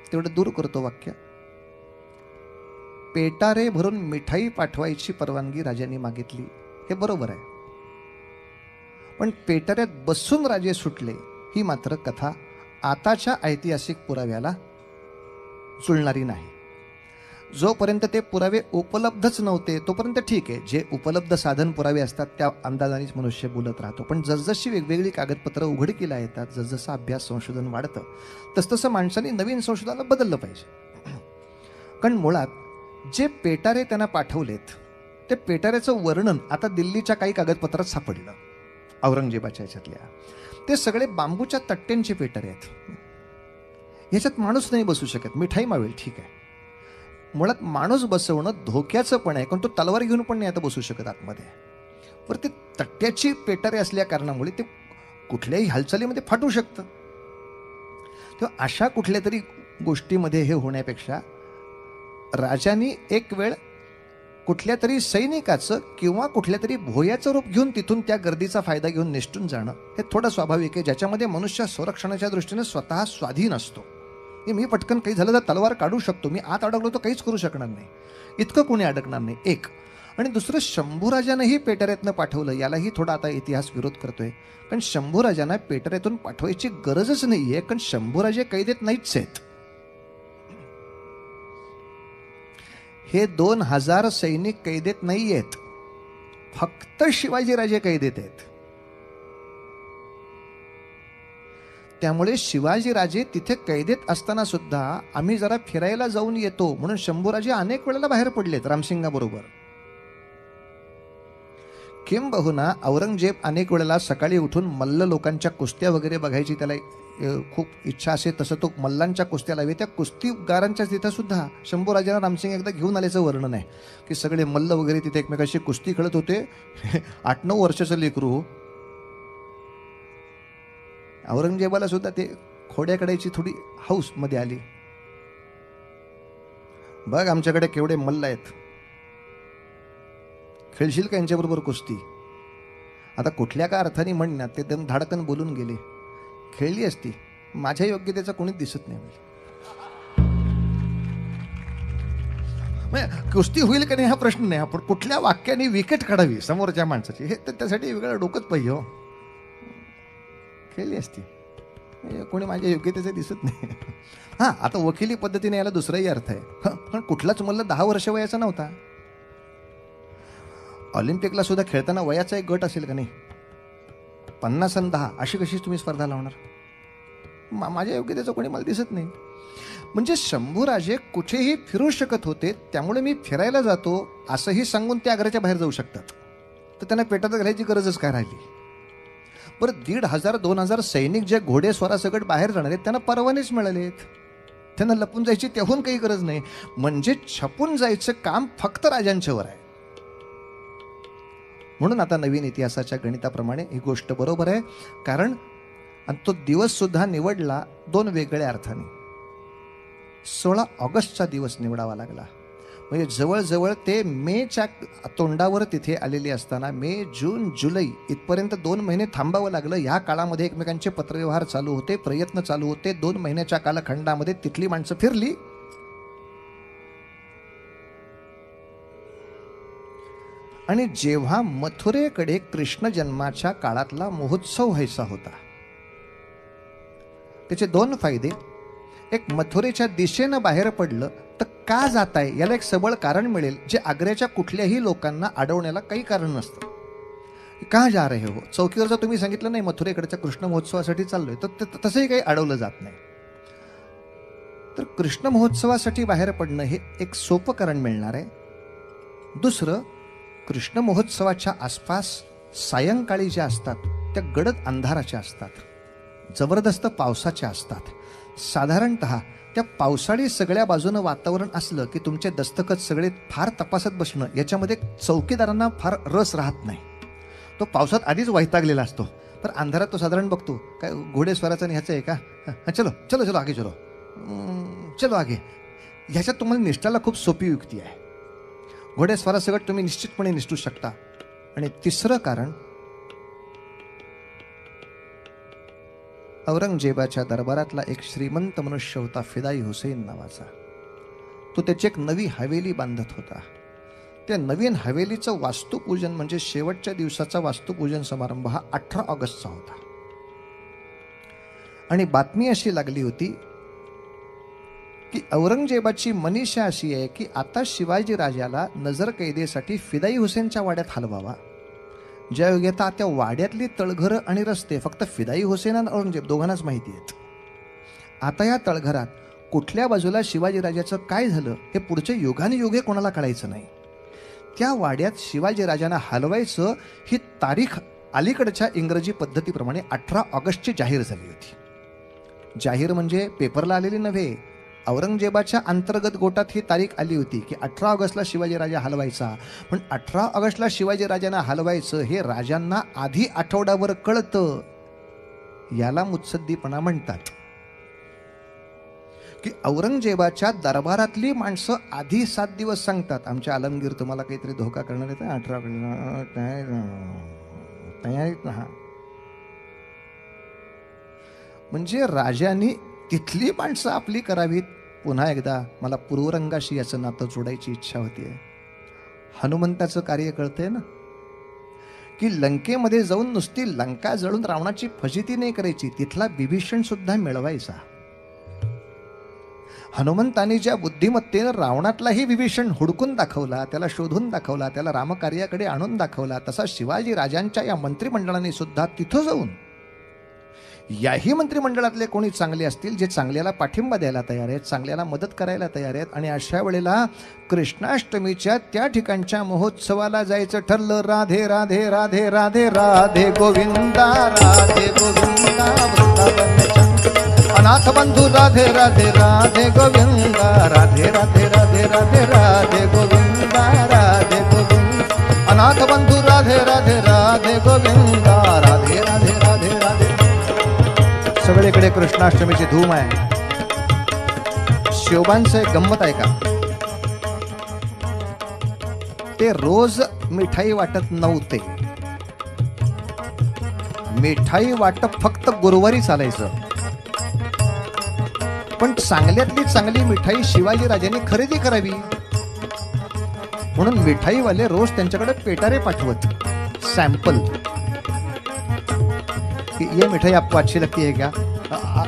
तेवढं दूर करतो वाक्य. पेटारे भरून मिठाई पाठवायची परवानगी राजांनी मागितली, हे बरोबर आहे. पण पेटाऱ्यात बसून राजे सुटले, ही मात्र कथा आताच्या ऐतिहासिक पुराव्याला जुळणारी नाही. जोपर्यंत ते पुरावे उपलब्धच नव्हते तोपर्यंत ठीक आहे. जे उपलब्ध साधन पुरावे असतात त्या अंदाजानेच मनुष्य बोलत राहतो. पण जसजशी वेगवेगळी कागदपत्र उघडकीला येतात, जसजसा अभ्यास संशोधन वाढतं, तसतसं माणसांनी नवीन संशोधनाला बदललं पाहिजे. कारण मुळात जे पेटारे त्यांना पाठवलेत, ते पेटाऱ्याचं वर्णन आता दिल्लीच्या काही कागदपत्रात सापडलं औरंगजेबाच्या ह्याच्यातल्या. ते सगळे बांबूच्या तट्ट्यांचे पेटारे आहेत. ह्याच्यात माणूस नाही बसू शकत. मिठाई मावेल ठीक आहे, मुळात माणूस बसवणं धोक्याचं पण आहे, कारण तो तलवार घेऊन पण नाही आता बसू शकत आतमध्ये. बरं, ते तट्ट्याची पेटारे असल्या कारणामुळे ते कुठल्याही हालचालीमध्ये फाटू शकतं. तेव्हा अशा कुठल्या तरी गोष्टीमध्ये हे होण्यापेक्षा राजांनी एक वेळ कुठल्या तरी सैनिकाचं किंवा कुठल्या तरी भोयाचं रूप घेऊन तिथून त्या गर्दीचा फायदा घेऊन निसटून जाणं हे थोडं स्वाभाविक आहे, ज्याच्यामध्ये मनुष्य संरक्षणाच्या दृष्टीने स्वतः स्वाधीन असतो. मी पटकन काही झालं तर तलवार काढू शकतो, मी आत अडकलो तर काहीच करू शकणार नाही, इतकं कोणी अडकणार नाही. एक. आणि दुसरं, शंभूराजानंही पेटाऱ्यातनं पाठवलं, यालाही थोडा आता इतिहास विरोध करतोय. कारण शंभूराजांना पेटाऱ्यातून पाठवायची गरजच नाहीये, कारण शंभूराजे कैदेत नाहीच आहेत. हे 2000 सैनिक कैदेत नाही आहेत, फक्त शिवाजीराजे कैदेत आहेत. त्यामुळे शिवाजीराजे तिथे कैदेत असताना सुद्धा आम्ही जरा फिरायला जाऊन येतो म्हणून शंभूराजे अनेक वेळेला बाहेर पडलेत रामसिंगाबरोबर. किंबहुना औरंगजेब अनेक वेळेला सकाळी उठून मल्ल लोकांच्या कुस्त्या वगैरे बघायची त्याला खूप इच्छा असे, तसं तो मल्लांच्या कुस्त्या लावे. त्या कुस्तीगारांच्या तिथं सुद्धा शंभूराजांना रामसिंग एकदा घेऊन आल्याचं वर्णन आहे की सगळे मल्ल वगैरे तिथे एकमेकाशी कुस्ती खेळत होते. 8-9 वर्षाचं लेकरू. औरंगजेबाला सुद्धा ते खोड्याकड्याची थोडी हौस मध्ये आली. बघ आमच्याकडे केवढे मल्ल आहेत, खेळशील का यांच्याबरोबर कुस्ती? आता कुठल्या का अर्थाने म्हणण्यात ते एकदम धाडकन बोलून गेले. खेळली असती, माझ्या योग्यतेचा कोणीच दिसत नाही. कुस्ती होईल का नाही हा प्रश्न नाही, आपण कुठल्या वाक्याने विकेट काढावी समोरच्या माणसाची हे त्यासाठी वेगळं डोकंच पाहिजे. हो, खेळली असती, कोणी माझ्या योग्यतेचं दिसत नाही. हा, आता वकिली पद्धतीने याला दुसराही अर्थ आहे. पण कुठलाच मल्ल 10 वर्ष वयाचा नव्हता. ऑलिम्पिकला सुद्धा खेळताना वयाचा एक गट असेल का नाही? 50 आणि 10 अशी कशी तुम्ही स्पर्धा लावणार? माझ्या योग्यतेचं कोणी मला दिसत नाही. म्हणजे शंभूराजे कुठेही फिरू शकत होते, त्यामुळे मी फिरायला जातो असंही सांगून ते आग्र्याच्या बाहेर जाऊ शकतात. तर त्यांना पेटात घालायची गरजच काय राहिली? बरं, 1500-2000 सैनिक जे घोडेस्वारासकट बाहेर जाणार आहेत त्यांना परवानेच मिळालेत, त्यांना लपून जायची त्याहून काही गरज नाही. म्हणजे छपून जायचं काम फक्त राजांच्यावर आहे. म्हणून आता नवीन इतिहासाच्या गणिताप्रमाणे ही गोष्ट बरोबर आहे. कारण आणि तो दिवस सुद्धा निवडला 2 वेगळ्या अर्थाने. 16 ऑगस्टचा दिवस निवडावा लागला. म्हणजे जवळजवळ ते मेच्या तोंडावर तिथे आलेले असताना मे, जून, जुलै इथपर्यंत 2 महिने थांबावं लागलं. ह्या काळामध्ये एकमेकांचे पत्रव्यवहार चालू होते, प्रयत्न चालू होते. 2 महिन्याच्या कालखंडामध्ये तिथली माणसं फिरली. आणि जेव्हा मथुरेकडे कृष्ण जन्माच्या काळातला महोत्सव व्हायचा होता, त्याचे 2 फायदे. एक मथुरेच्या दिशेनं बाहेर पडलं तर का जाताय याला एक सबळ कारण मिळेल, जे आग्र्याच्या कुठल्याही लोकांना अडवण्याला काही कारण नसतं. का जा रहे हो? चौकीवर जर तुम्ही सांगितलं नाही मथुरेकडच्या कृष्ण महोत्सवासाठी चाललोय, तर तसंही काही अडवलं जात नाही. तर कृष्ण महोत्सवासाठी बाहेर पडणं हे एक सोपं कारण मिळणार आहे. दुसरं, कृष्ण महोत्सवाच्या आसपास सायंकाळी ज्या असतात त्या गडद अंधाराच्या असतात, जबरदस्त पावसाच्या असतात. साधारणतः त्या पावसाळी सगळ्या बाजूनं वातावरण असलं की तुमचे दस्तखत सगळे फार तपासत बसणं याच्यामध्ये चौकीदारांना फार रस राहत नाही. तो पावसात आधीच वैतागलेला असतो, तर अंधारात तो साधारण बघतो काय घोडेस्वाराचं ह्याचं आहे का, चलो चलो चलो आगे चलो, चलो आगे. ह्याच्यात तुम्हाला निष्ठाला खूप सोपी युक्ती आहे. घोडेस्वारासकट तुम्ही निश्चितपणे निष्ठू शकता. आणि तिसरं कारण, औरंगजेबाच्या दरबारातला एक श्रीमंत मनुष्य होता फिदाई हुसेन नावाचा. तो त्याची एक नवी हवेली बांधत होता. त्या नवीन हवेलीचं वास्तुपूजन म्हणजे शेवटच्या दिवसाचा वास्तुपूजन समारंभ हा 18 ऑगस्टचा होता. आणि बातमी अशी लागली होती की औरंगजेबाची मनीषा अशी आहे की आता शिवाजी राजाला नजर कैदेसाठी फिदाई हुसेनच्या वाड्यात हलवावा. ज्या योगी आता त्या वाड्यातली तळघरं आणि रस्ते फक्त फिदाई हुसेन आणि औरंगजेब दोघांनाच माहिती आहेत. आता या तळघरात कुठल्या बाजूला शिवाजी राजाचं काय झालं हे पुढचे युगानुयुगे कोणाला कळायचं नाही. त्या वाड्यात शिवाजी राजांना हलवायचं ही तारीख अलीकडच्या इंग्रजी पद्धतीप्रमाणे 18 ऑगस्टची जाहीर झाली होती. जाहीर म्हणजे पेपरला आलेली नव्हे, औरंगजेबाच्या अंतर्गत गोटात ही तारीख आली होती की 18 ऑगस्टला शिवाजी राजा हलवायचा. पण 18 ऑगस्टला शिवाजी राजांना हलवायचं हे राजांना आधी आठवड्यावर कळतं. याला मुत्सद्दीपणा म्हणतात. की औरंगजेबाच्या दरबारातली माणसं आधी 7 दिवस सांगतात आमच्या आलमगीर तुम्हाला काहीतरी धोका करणार आहे, 18 तयारीत राहा. म्हणजे राजांनी तिथली माणसं आपली करावीत. पुन्हा एकदा मला पूर्वरंगाशी याचं नातं जोडायची इच्छा होतीये. हनुमंताचं कार्य कळतंय ना, की लंकेमध्ये जाऊन नुसती लंका जळून रावणाची फजिती नाही करायची, तिथला विभीषण सुद्धा मिळवायचा. हनुमंतानी ज्या बुद्धिमत्तेनं रावणातलाही विभीषण हुडकून दाखवला, त्याला शोधून दाखवला, त्याला रामकार्याकडे आणून दाखवला, तसा शिवाजी राजांच्या या मंत्रिमंडळाने सुद्धा तिथं जाऊन याही मंत्रिमंडळातले कोणी चांगले असतील जे चांगल्याला पाठिंबा द्यायला तयार आहेत, चांगल्याला मदत करायला तयार आहेत. आणि अशा वेळेला कृष्णाष्टमीच्या त्या ठिकाणच्या महोत्सवाला जायचं ठरलं. राधे राधे राधे राधे राधे गोविंदा राधे गोविंदा अनाथ बंधू राधे राधे राधे गोविंदा राधे राधे राधे राधे राधे गोविंदा राधे गोविंद अनाथ बंधू राधे राधे राधे गोविंदा राधे राधे राधे राधे. सगळीकडे कृष्णाष्टमीची धूम आहे. शिवबांचं एक गंमत आहे का, ते रोज मिठाई वाटत नव्हते. मिठाई वाटप फक्त गुरुवारी चालायचं. पण चांगल्यातली चांगली मिठाई शिवाजी राजांनी खरेदी करावी म्हणून मिठाईवाले रोज त्यांच्याकडे पेटारे पाठवत, सॅम्पल. ये मिठाई आपको अच्छी लगती है क्या,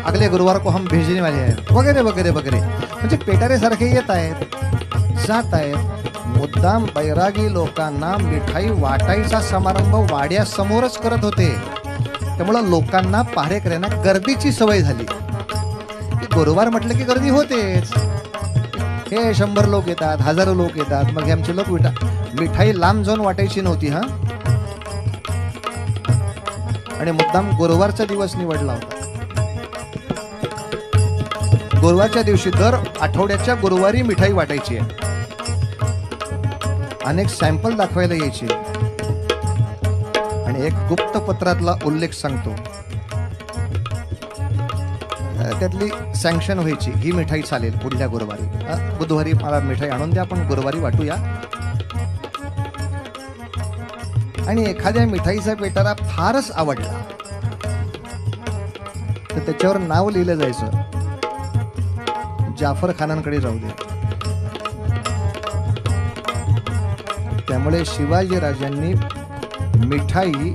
अगले गुरुवार को हम भेजने वाले हैं, वगैरे वगैरे वगैरे. म्हणजे पेटारे सारखे येत आहेत, जात आहेत. मुद्दाम बैरागी लोकांना मिठाई वाटायचा समारंभ वाड्यासमोरच करत होते. त्यामुळं लोकांना पहारेकऱ्यांना गर्दीची सवय झाली. गुरुवार म्हटलं की गर्दी होतेच. हे 100 लोक येतात, हजारो लोक येतात. मग हे आमचे लोक मिठाई लांब जाऊन वाटायची नव्हती. हा, आणि मुद्दाम गुरुवारचा दिवस निवडला होता. गुरुवारच्या दिवशी दर आठवड्याच्या गुरुवारी मिठाई वाटायची आहे. अनेक सॅम्पल दाखवायला यायचे आणि एक गुप्त पत्रातला उल्लेख सांगतो, त्यातली सँक्शन व्हायची, ही मिठाई चालेल पुढल्या गुरुवारी, बुधवारी मला मिठाई आणून द्या, पण गुरुवारी वाटूया. आणि एखाद्या मिठाईचा पेटारा फारच आवडला तर त्याच्यावर नाव लिहिलं जायचं, जाफर खानांकडे जाऊ दे. त्यामुळे शिवाजी राजांनी मिठाई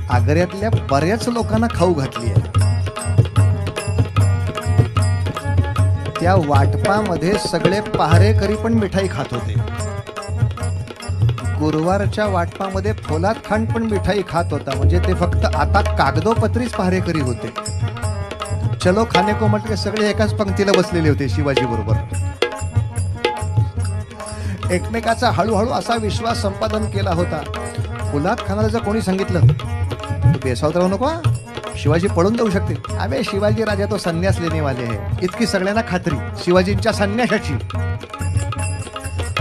आग्र्यातल्या बऱ्याच लोकांना खाऊ घातली आहे. त्या वाटपामध्ये सगळे पहारेकरी पण मिठाई खात होते. गुरुवारच्या वाटपामध्ये पोलाद खान पण मिठाई खात होता. म्हणजे ते फक्त आता कागदोपत्रीच पहारेकरी होते. चलो खाने को म्हटलं सगळे एकाच पंक्तीला बसलेले होते शिवाजी बरोबर. एकमेकाचा हळूहळू असा विश्वास संपादन केला होता. पोलाद खानाला जर कोणी सांगितलं तू बेसावत राहू नको, शिवाजी पळून जाऊ शकते. अबे शिवाजी राजा तो संन्यास लेने वाले आहे, इतकी सगळ्यांना खात्री शिवाजींच्या संन्यासाची.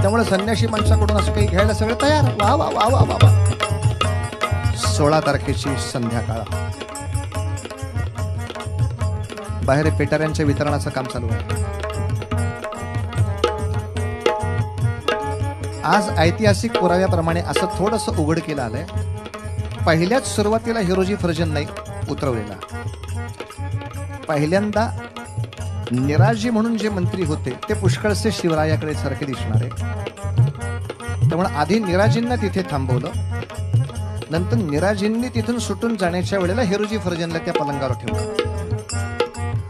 त्यामुळे संन्याशी माणसाकडून असं काही घ्यायला सगळं तयार. वा वा वा वा वा. 16 तारखेची संध्याकाळ. बाहेर पेटाऱ्यांच्या वितरणाचं काम चालू आहे. आज ऐतिहासिक पुराव्याप्रमाणे असं थोडंसं उघडकीला आलंय. पहिल्याच सुरुवातीला हिरोजी फर्जंद नाईक उतरवलेला. पहिल्यांदा निराजी म्हणून जे मंत्री होते ते पुष्कळसे शिवरायाकडे सारखे दिसणारे. त्यामुळे आधी निराजींना तिथे थांबवलं. नंतर निराजींनी तिथून सुटून जाण्याच्या वेळेला हिरोजी फर्जंदला त्या पलंगावर ठेवलं.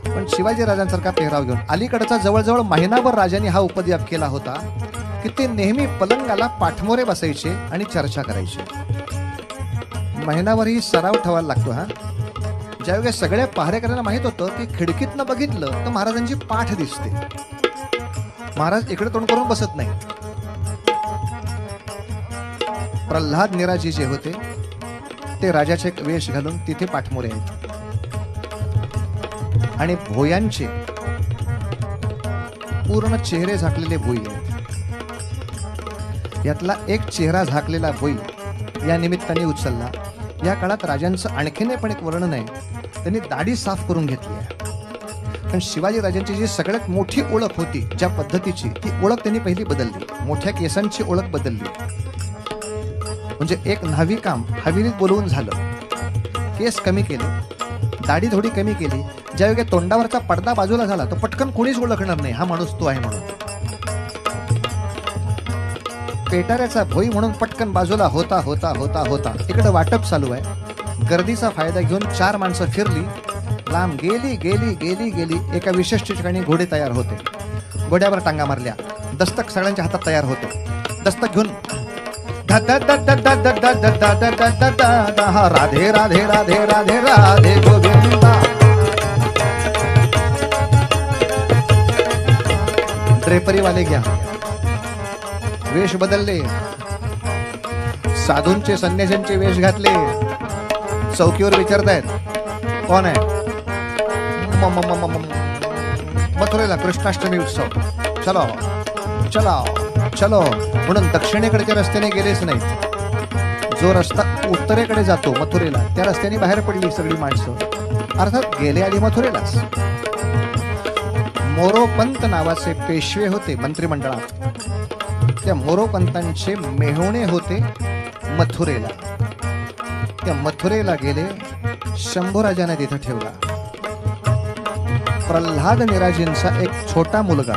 पण शिवाजी राजांसारखा पेहराव घेऊन अलीकडचा जवळजवळ महिनाभर राजांनी हा उपद्व्याप केला होता की ते नेहमी पलंगाला पाठमोरे बसायचे आणि चर्चा करायचे. महिनाभर ही सराव ठेवायला लागतो. हा ज्यावेळी सगळ्या पहारेकऱ्यांना माहित होतं की खिडकीतनं बघितलं तर महाराजांची पाठ दिसते. महाराज इकडे तोंड करून बसत नाही. प्रल्हाद निराजी जे होते ते राजाचे वेश घालून तिथे पाठमोरे आहेत. आणि भोयांचे पूर्ण चेहरे झाकलेले भोई आहेत. यातला एक चेहरा झाकलेला भोई या निमित्ताने उचलला. या काळात राजांचं आणखीन पण एक वर्णन आहे. त्यांनी दाढी साफ करून घेतली आहे. पण शिवाजी राजांची जी सगळ्यात मोठी ओळख होती ज्या पद्धतीची, ती ओळख त्यांनी पहिली बदलली. मोठ्या केसांची ओळख बदलली. म्हणजे एक न्हावी काम हवेलीत बोलवून झालं. केस कमी केले, दाढी थोडी कमी केली. ज्यावेळी तोंडावरचा पडदा बाजूला झाला तर पटकन कोणीच ओळखणार नाही हा माणूस तो आहे म्हणून. पेटाऱ्याचा भोई म्हणून पटकन बाजूला होता होता होता होता. इकडे वाटप चालू आहे. गर्दीचा फायदा घेऊन 4 माणसं फिरली. लांब गेली गेली गेली गेली. एका विशिष्ट ठिकाणी घोडे तयार होते. घोड्यावर टांगा मारल्या. दस्तक सगळ्यांच्या हातात तयार होते. दस्तक घेऊन राधे राधे राधे राधे राधे गोविंदा. ड्रेपरी वाले घ्या. वेश बदलले. साधूंचे संन्याशांचे वेश घातले. चौकीवर विचारतायत कोण आहे. मथुरेला कृष्णाष्टमी उत्सव. चलो चलो चलो म्हणून दक्षिणेकडच्या रस्त्याने गेलेच नाहीत. जो रस्ता उत्तरेकडे जातो मथुरेला त्या रस्त्याने बाहेर पडली सगळी माणसं. अर्थात गेले आली मथुरेलाच. मोरोपंत नावाचे पेशवे होते मंत्रिमंडळात. त्या मोरोपंतांचे मेहुणे होते मथुरेला. त्या मथुरेला गेले. शंभूराजाने तिथं ठेवला. प्रल्हाद निराजींचा एक छोटा मुलगा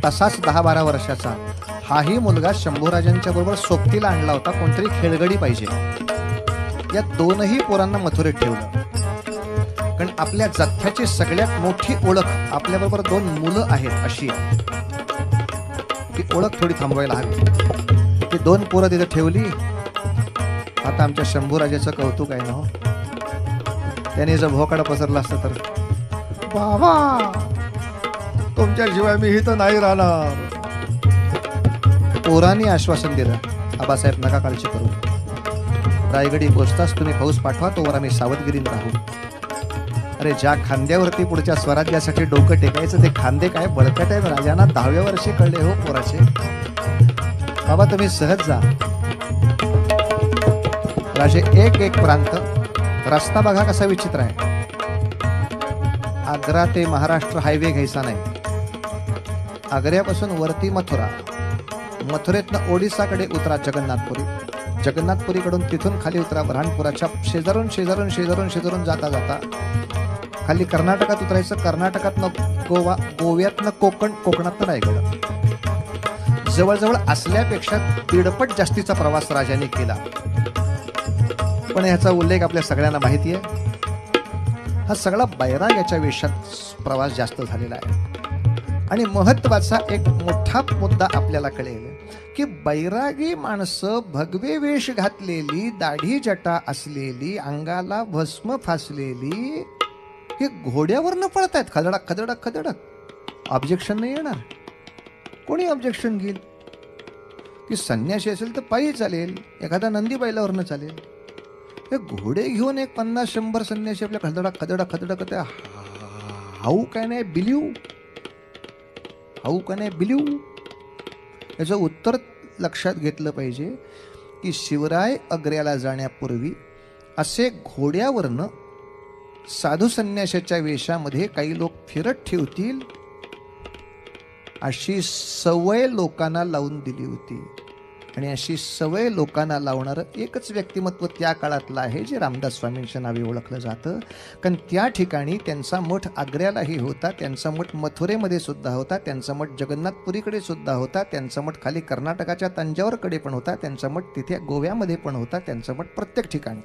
तसाच 10-12 वर्षाचा. हाही मुलगा शंभूराजांच्या बरोबर सोबतीला आणला होता. कोणतरी खेळगडी पाहिजे. या दोनही पोरांना मथुरेत ठेवलं. कारण आपल्या जथ्याची सगळ्यात मोठी ओळख आपल्याबरोबर 2 मुलं आहेत अशी. ती ओळख थोडी थांबवायला हवी. ती 2 पोरं तिथे ठेवली. आता आमच्या शंभूराजाचं कौतुक आहे ना हो. त्याने जर भोकाडा पसरला असतं तर बाबा तुमच्याशिवाय मी इथं नाही राहणार. पोरांनी आश्वासन दिलं आबासाहेब नका काळजी करू. रायगडी पोचताच तुम्ही फौज पाठवा, तोवर आम्ही सावधगिरीने राहू. अरे ज्या खांद्यावरती पुढच्या स्वराज्यासाठी डोकं टेकायचं ते खांदे काय बळकट आहेत. राजांना 10व्या वर्षी कळले हो पोराचे. बाबा तुम्ही सहज जा. राजे एक एक प्रांत. रस्ता बघा कसा विचित्र आहे. आग्रा ते महाराष्ट्र हायवे घ्यायचा नाही. आग्र्यापासून वरती मथुरा. मथुरेतनं ओडिसाकडे उतरा जगन्नाथपुरी. जगन्नाथपुरीकडून तिथून खाली उतरा ब्रह्मपुराच्या शेजारून शेजारून शेजारून शेजारून जाता जाता खाली कर्नाटकात उतरायचं. कर्नाटकातनं गोवा, गोव्यातनं कोकण, कोकणातनं रायगड. जवळजवळ असल्यापेक्षा 1.5 जास्तीचा प्रवास राजांनी केला. पण ह्याचा उल्लेख आपल्या सगळ्यांना माहिती आहे. हा सगळा बैराग्याच्या वेशात प्रवास जास्त झालेला आहे. आणि महत्वाचा एक मोठा मुद्दा आपल्याला कळेल की बैरागी माणसं भगवे वेश घातलेली, दाढी जटा असलेली, अंगाला भस्म फासलेली, हे घोड्यावरनं पळतायत खदडक खदडक खदडक. ऑब्जेक्शन नाही येणार. कोणी ऑब्जेक्शन घेईल की संन्यासी असेल तर पायी चालेल, एखादा नंदी बैलावरनं चालेल. हे घोडे घेऊन एक 50-100 संन्यासी आपल्या खदडक खदडक खदडक, हाऊ काय नाही बिलीव, हाऊ काय नाही बिलीव. याचं उत्तर लक्षात घेतलं पाहिजे की शिवराय आग्र्याला जाण्यापूर्वी असे घोड्यावरनं साधू संन्याशाच्या वेशामध्ये काही लोक फिरत ठेवतील अशी सवय लोकांना लावून दिली होती. आणि अशी सवय लोकांना लावणारं एकच व्यक्तिमत्व त्या काळातलं आहे जे रामदास स्वामींच्या नावे ओळखलं जातं. कारण त्या ठिकाणी त्यांचा मठ आग्र्यालाही होता, त्यांचा मठ मथुरेमध्ये सुद्धा होता, त्यांचा मठ जगन्नाथपुरीकडे सुद्धा होता, त्यांचा मठ खाली कर्नाटकाच्या तंजावरकडे पण होता, त्यांचा मठ तिथे गोव्यामध्ये पण होता, त्यांचा मठ प्रत्येक ठिकाणी.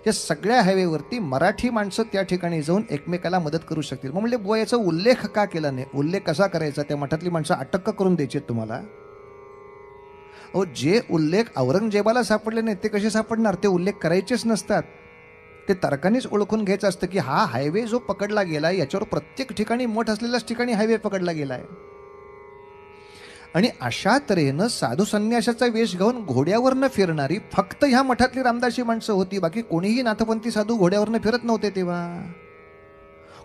या सगळ्या हायवेवरती मराठी माणसं त्या ठिकाणी जाऊन एकमेकाला मदत करू शकतील. मग म्हणजे बुवा याचा उल्लेख का केला नाही? उल्लेख कसा करायचा? त्या मठातली माणसं अटक करून द्यायची तुम्हाला? जे उल्लेख औरंगजेबाला सापडले नाही ते कसे सापडणार? ते उल्लेख करायचेच नसतात. ते तर्कानेच ओळखून घ्यायचं असतं की हा हायवे जो पकडला गेलाय याच्यावर प्रत्येक ठिकाणी मठ असलेल्याच ठिकाणी हायवे पकडला गेलाय. आणि अशा तऱ्हेनं साधू संन्यासाचा वेश घेऊन घोड्यावरनं फिरणारी फक्त ह्या मठातली रामदासी माणसं होती. बाकी कोणीही नाथपंथी साधू घोड्यावरनं फिरत नव्हते तेव्हा.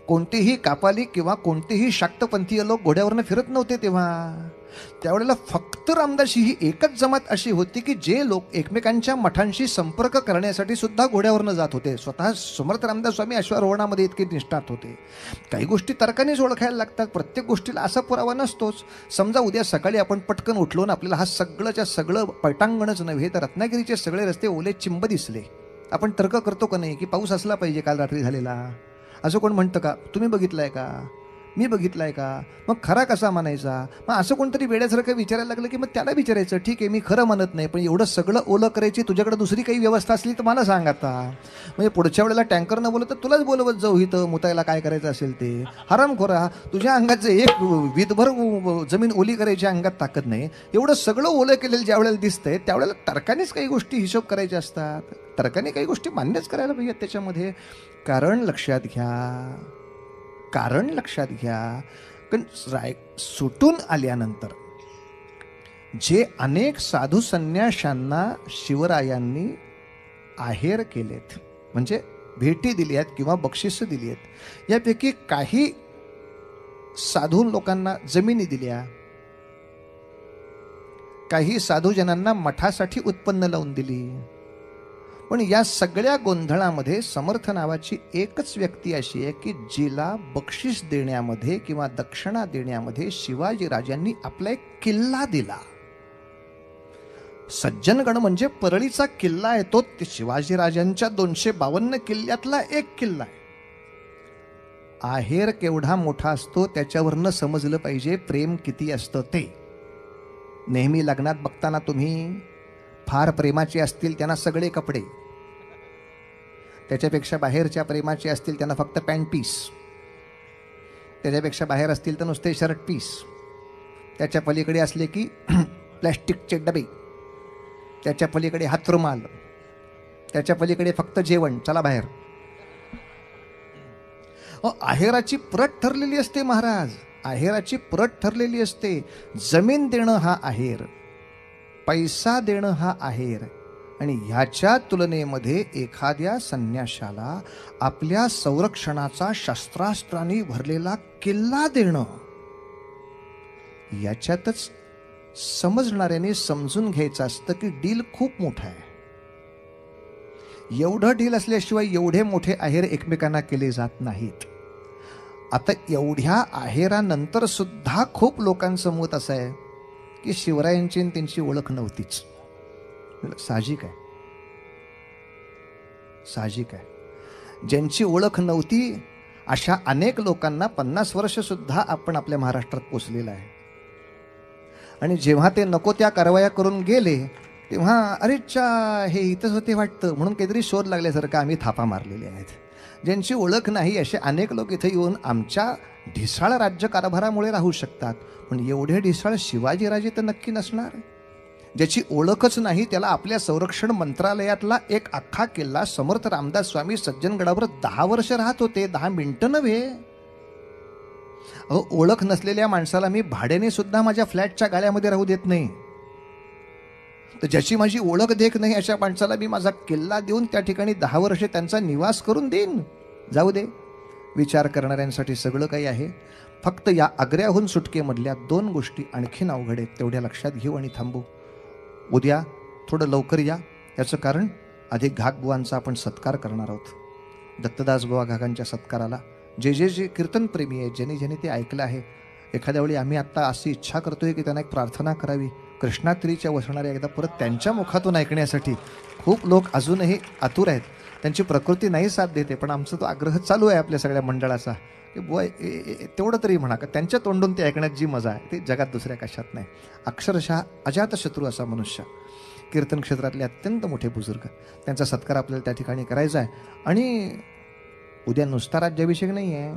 कोणतेही कापाली किंवा कोणतेही शाक्तपंथीय लोक घोड्यावरनं फिरत नव्हते तेव्हा. त्यावेळेला फक्त रामदासी ही एकच जमात अशी होती की जे लोक एकमेकांच्या मठांशी संपर्क करण्यासाठी सुद्धा घोड्यावरनं जात होते. स्वतः समर्थ रामदास स्वामी अश्वारोहणामध्ये इतके निष्ठात होते. काही गोष्टी तर्कानेच ओळखायला लागतात. प्रत्येक गोष्टीला असा पुरावा नसतोच. समजा उद्या सकाळी आपण पटकन उठलो ना आपल्याला हा सगळंच्या सगळं पैटांगणच नव्हे तर रत्नागिरीचे सगळे रस्ते ओले चिंब दिसले, आपण तर्क करतो का नाही की पाऊस असला पाहिजे काल रात्री झालेला? असं कोण म्हणतं का? तुम्ही बघितलंय का? मी बघितलाय का? मग खरा कसा मानायचा? मग असं कोणतरी वेड्यासारखं विचारायला लागलं की मग त्याला विचारायचं ठीक आहे मी खरं म्हणत नाही पण एवढं सगळं ओलं करायची तुझ्याकडे दुसरी काही व्यवस्था असली तर मला सांग आता. म्हणजे पुढच्या वेळेला टँकर न बोलत तर तुलाच बोलवत जाऊ इथं मुतायला काय करायचं असेल ते. हरामखोरा, तुझ्या अंगाचं एक विधभर जमीन ओली करायची अंगात ताकद नाही. एवढं सगळं ओलं केलेलं ज्या वेळेला दिसतंय त्यावेळेला तर्कानेच काही गोष्टी हिशोब करायच्या असतात. तर्काने काही गोष्टी मान्यच करायला पाहिजेत त्याच्यामध्ये. कारण लक्षात घ्या, कारण लक्षात घ्या, कारण सुटून आल्यानंतर जे अनेक साधू संन्याशांना शिवरायांनी आहेर केलेत म्हणजे भेटी दिली आहेत किंवा बक्षिसं दिली आहेत, यापैकी काही साधू लोकांना जमिनी दिल्या, काही साधूजनांना मठासाठी उत्पन्न लावून दिली. पण या सगळ्या गोंधळामध्ये समर्थ नावाची एकच व्यक्ती अशी आहे की जिला बक्षीस देण्यामध्ये किंवा दक्षिणा देण्यामध्ये शिवाजी राजांनी आपला एक किल्ला दिला. सज्जनगड म्हणजे परळीचा किल्ला आहे तो शिवाजी राजांच्या 252 किल्ल्यातला एक किल्ला आहे. आहेर केवढा मोठा असतो त्याच्यावरनं समजलं पाहिजे प्रेम किती असतं ते. नेहमी लग्नात बघताना तुम्ही फार प्रेमाचे असतील त्यांना सगळे कपडे, त्याच्यापेक्षा बाहेरच्या प्रेमाचे असतील त्यांना फक्त पॅन्ट पीस, त्याच्यापेक्षा बाहेर असतील तर नुसते शर्ट पीस, त्याच्या पलीकडे असले की प्लॅस्टिकचे डबे, त्याच्या पलीकडे हातरुमाल, त्याच्या पलीकडे फक्त जेवण, चला बाहेर. आहेराची प्रत ठरलेली असते महाराज, आहेराची प्रत ठरलेली असते. जमीन देणं हा आहेर, पैसा देणं हा आहेर. आणि ह्याच्या तुलनेमध्ये एखाद्या संन्याशाला आपल्या संरक्षणाचा शस्त्रास्त्रांनी भरलेला किल्ला देणं, याच्यातच समजणाऱ्याने समजून घ्यायचं असतं की डील खूप मोठा आहे. एवढं डील असल्याशिवाय एवढे मोठे आहेर एकमेकांना केले जात नाहीत. आता एवढ्या आहेरानंतर सुद्धा खूप लोकांचं मत असं आहे की शिवरायांची त्यांची ओळख नव्हतीच. साहजिक आहे, साहजिक आहे. ज्यांची ओळख नव्हती अशा अनेक लोकांना 50 वर्ष सुद्धा आपण आपल्या महाराष्ट्रात पोचलेला आहे. आणि जेव्हा ते नको त्या कारवाया करून गेले तेव्हा अरेच्या हे इथंच होते वाटतं म्हणून काहीतरी शोध लागल्यासारखं आम्ही थापा मारलेले आहेत. ज्यांची ओळख नाही असे अनेक लोक इथे येऊन आमच्या ढिसाळ राज्य कारभारामुळे राहू शकतात, पण एवढे ढिसाळ शिवाजीराजे तर नक्की नसणार. ज्याची ओळखच नाही त्याला आपल्या संरक्षण मंत्रालयातला एक अख्खा किल्ला समर्थ रामदास स्वामी सज्जनगडावर 10 वर्ष राहत होते, 10 मिनिटं नव्हे. अहो, ओळख नसलेल्या माणसाला मी भाड्याने सुद्धा माझ्या फ्लॅटच्या गाळ्यामध्ये राहू देत नाही. तर ज्याची माझी ओळख देख नाही अशा माणसाला मी माझा किल्ला देऊन त्या ठिकाणी 10 वर्ष त्यांचा निवास करून देईन. जाऊ दे, विचार करणाऱ्यांसाठी सगळं काही आहे. फक्त या आग्र्याहून सुटकेमधल्या 2 गोष्टी आणखीन अवघड आहेत, तेवढ्या लक्षात घेऊ आणि थांबू. उद्या थोडं लवकर या. याचं कारण आधी घागबुवांचा आपण सत्कार करणार आहोत. दत्तदास बुवा घागांच्या सत्काराला जे कीर्तनप्रेमी आहेत, ज्यांनी ज्यांनी ते ऐकलं आहे, एखाद्या वेळी आम्ही आत्ता अशी इच्छा करतोय की त्यांना एक प्रार्थना करावी. कृष्णात्रीच्या वसणाऱ्या एकदा परत त्यांच्या मुखातून ऐकण्यासाठी खूप लोक अजूनही आतुर आहेत. त्यांची प्रकृती नाही साथ देते, पण आमचा तो आग्रह चालू आहे आपल्या सगळ्या मंडळाचा की बुवा तेवढं तरी म्हणा, का त्यांच्या तोंडून ते ऐकण्यात जी मजा आहे ती जगात दुसऱ्या कशात नाही. अक्षरशः अजातशत्रू असा मनुष्य, कीर्तन क्षेत्रातले अत्यंत मोठे बुजुर्ग, त्यांचा सत्कार आपल्याला त्या ठिकाणी करायचा आहे. आणि उद्या नुसता राज्याभिषेक नाही आहे,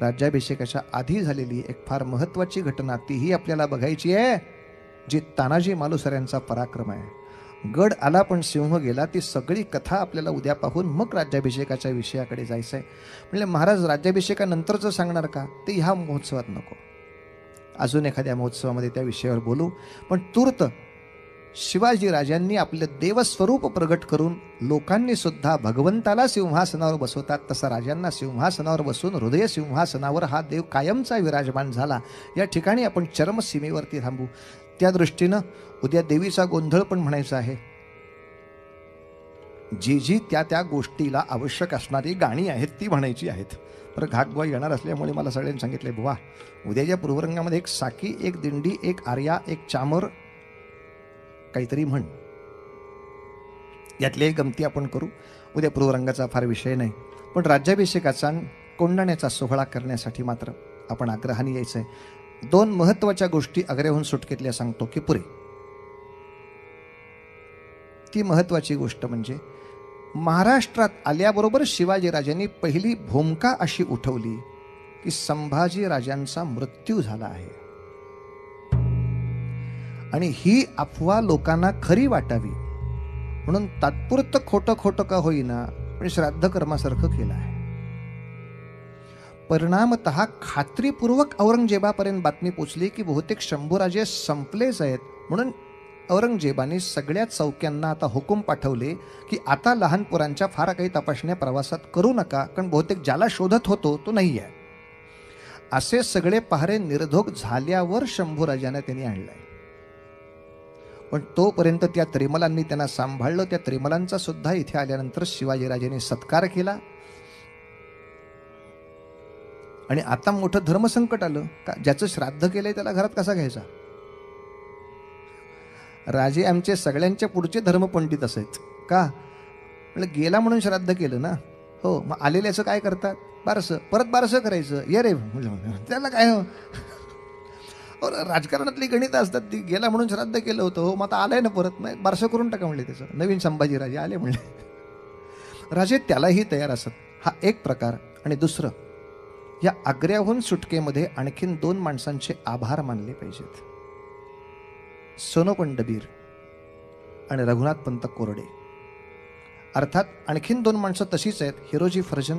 राज्याभिषेकाच्या आधी झालेली एक फार महत्वाची घटना तीही आपल्याला बघायची आहे, जी तानाजी मालुसऱ्यांचा पराक्रम आहे. गड आला पण सिंह गेला, ती सगळी कथा आपल्याला उद्या पाहून मग राज्याभिषेकाच्या विषयाकडे जायचं आहे. म्हणजे महाराज राज्याभिषेकानंतरचं सांगणार का, ते ह्या महोत्सवात नको, अजून एखाद्या महोत्सवामध्ये त्या विषयावर बोलू. पण तूर्त शिवाजी राजांनी आपलं देवस्वरूप प्रगट करून लोकांनी सुद्धा भगवंताला सिंहासनावर बसवतात, तसा राजांना सिंहासनावर बसून हृदय सिंहासनावर हा देव कायमचा विराजमान झाला. या ठिकाणी आपण चरमसीमेवरती थांबू. त्या दृष्टीनं उद्या देवीचा गोंधळ पण म्हणायचा आहे. जी त्या गोष्टीला आवश्यक असणारी गाणी आहेत ती म्हणायची आहेत. तर घागबुवा येणार असल्यामुळे मला सगळ्यांनी सांगितले, बुवा उद्याच्या पूर्वरंगामध्ये एक साकी, एक दिंडी, एक आर्या, एक चामर, काहीतरी म्हण, यातल्याही गमती आपण करू. उद्या पूर्वरंगाचा फार विषय नाही, पण राज्याभिषेकाचा कोंडाण्याचा सोहळा करण्यासाठी मात्र आपण आग्रहाने यायचं आहे. 2 महत्वाच्या गोष्टी आग्र्याहून सुटकेतल्या सांगतो की पुरे. ती महत्वाची गोष्ट म्हणजे महाराष्ट्रात आल्याबरोबर शिवाजीराजांनी पहिली भूमिका अशी उठवली की संभाजी राजांचा मृत्यू झाला आहे, आणि ही अफवा लोकांना खरी वाटावी म्हणून तात्पुरतं खोटं का होईना पण श्राद्ध कर्मासारखं केलं आहे. परिणामतः खात्रीपूर्वक औरंगजेबापर्यंत बातमी पोचली की बहुतेक शंभूराजे संपलेच आहेत. म्हणून औरंगजेबाने सगळ्या चौक्यांना आता हुकूम पाठवले की आता लहान पोरांच्या फार काही तपासण्या प्रवासात करू नका, कारण बहुतेक ज्याला शोधत होतो तो नाही आहे. असे सगळे पहारे निर्धोक झाल्यावर शंभूराजांना त्यांनी आणलाय. पण तोपर्यंत त्या त्रिमलांनी त्यांना सांभाळलं. त्या त्रिमलांचा सुद्धा इथे आल्यानंतर शिवाजीराजांनी सत्कार केला. आणि आता मोठं धर्मसंकट आलं का, ज्याचं श्राद्ध केलंय त्याला घरात कसा घ्यायचा. राजे आमचे सगळ्यांच्या पुढचे धर्मपंडित असायचे का, म्हणजे गेला म्हणून श्राद्ध केलं ना, हो मग आलेल्याचं काय करतात, बारसं, परत बारसं करायचं, ये रे त्याला काय हो. राजकारणातली गणित असतात, ती गेला म्हणून श्राद्ध केलं होतं, हो मग आता आलाय ना परत, नाही बारसं करून टाका म्हणले. त्याचं नवीन संभाजीराजे आले म्हणले. राजे त्यालाही तयार असत. हा एक प्रकार. आणि दुसरं, या आग्र्याहून सुटकेमध्ये आणखीन 2 माणसांचे आभार मानले पाहिजेत. सोनोपंत डबीर आणि रघुनाथपंत कोरडे. अर्थात आणखीन 2 माणसं तशीच आहेत, हिरोजी फर्जन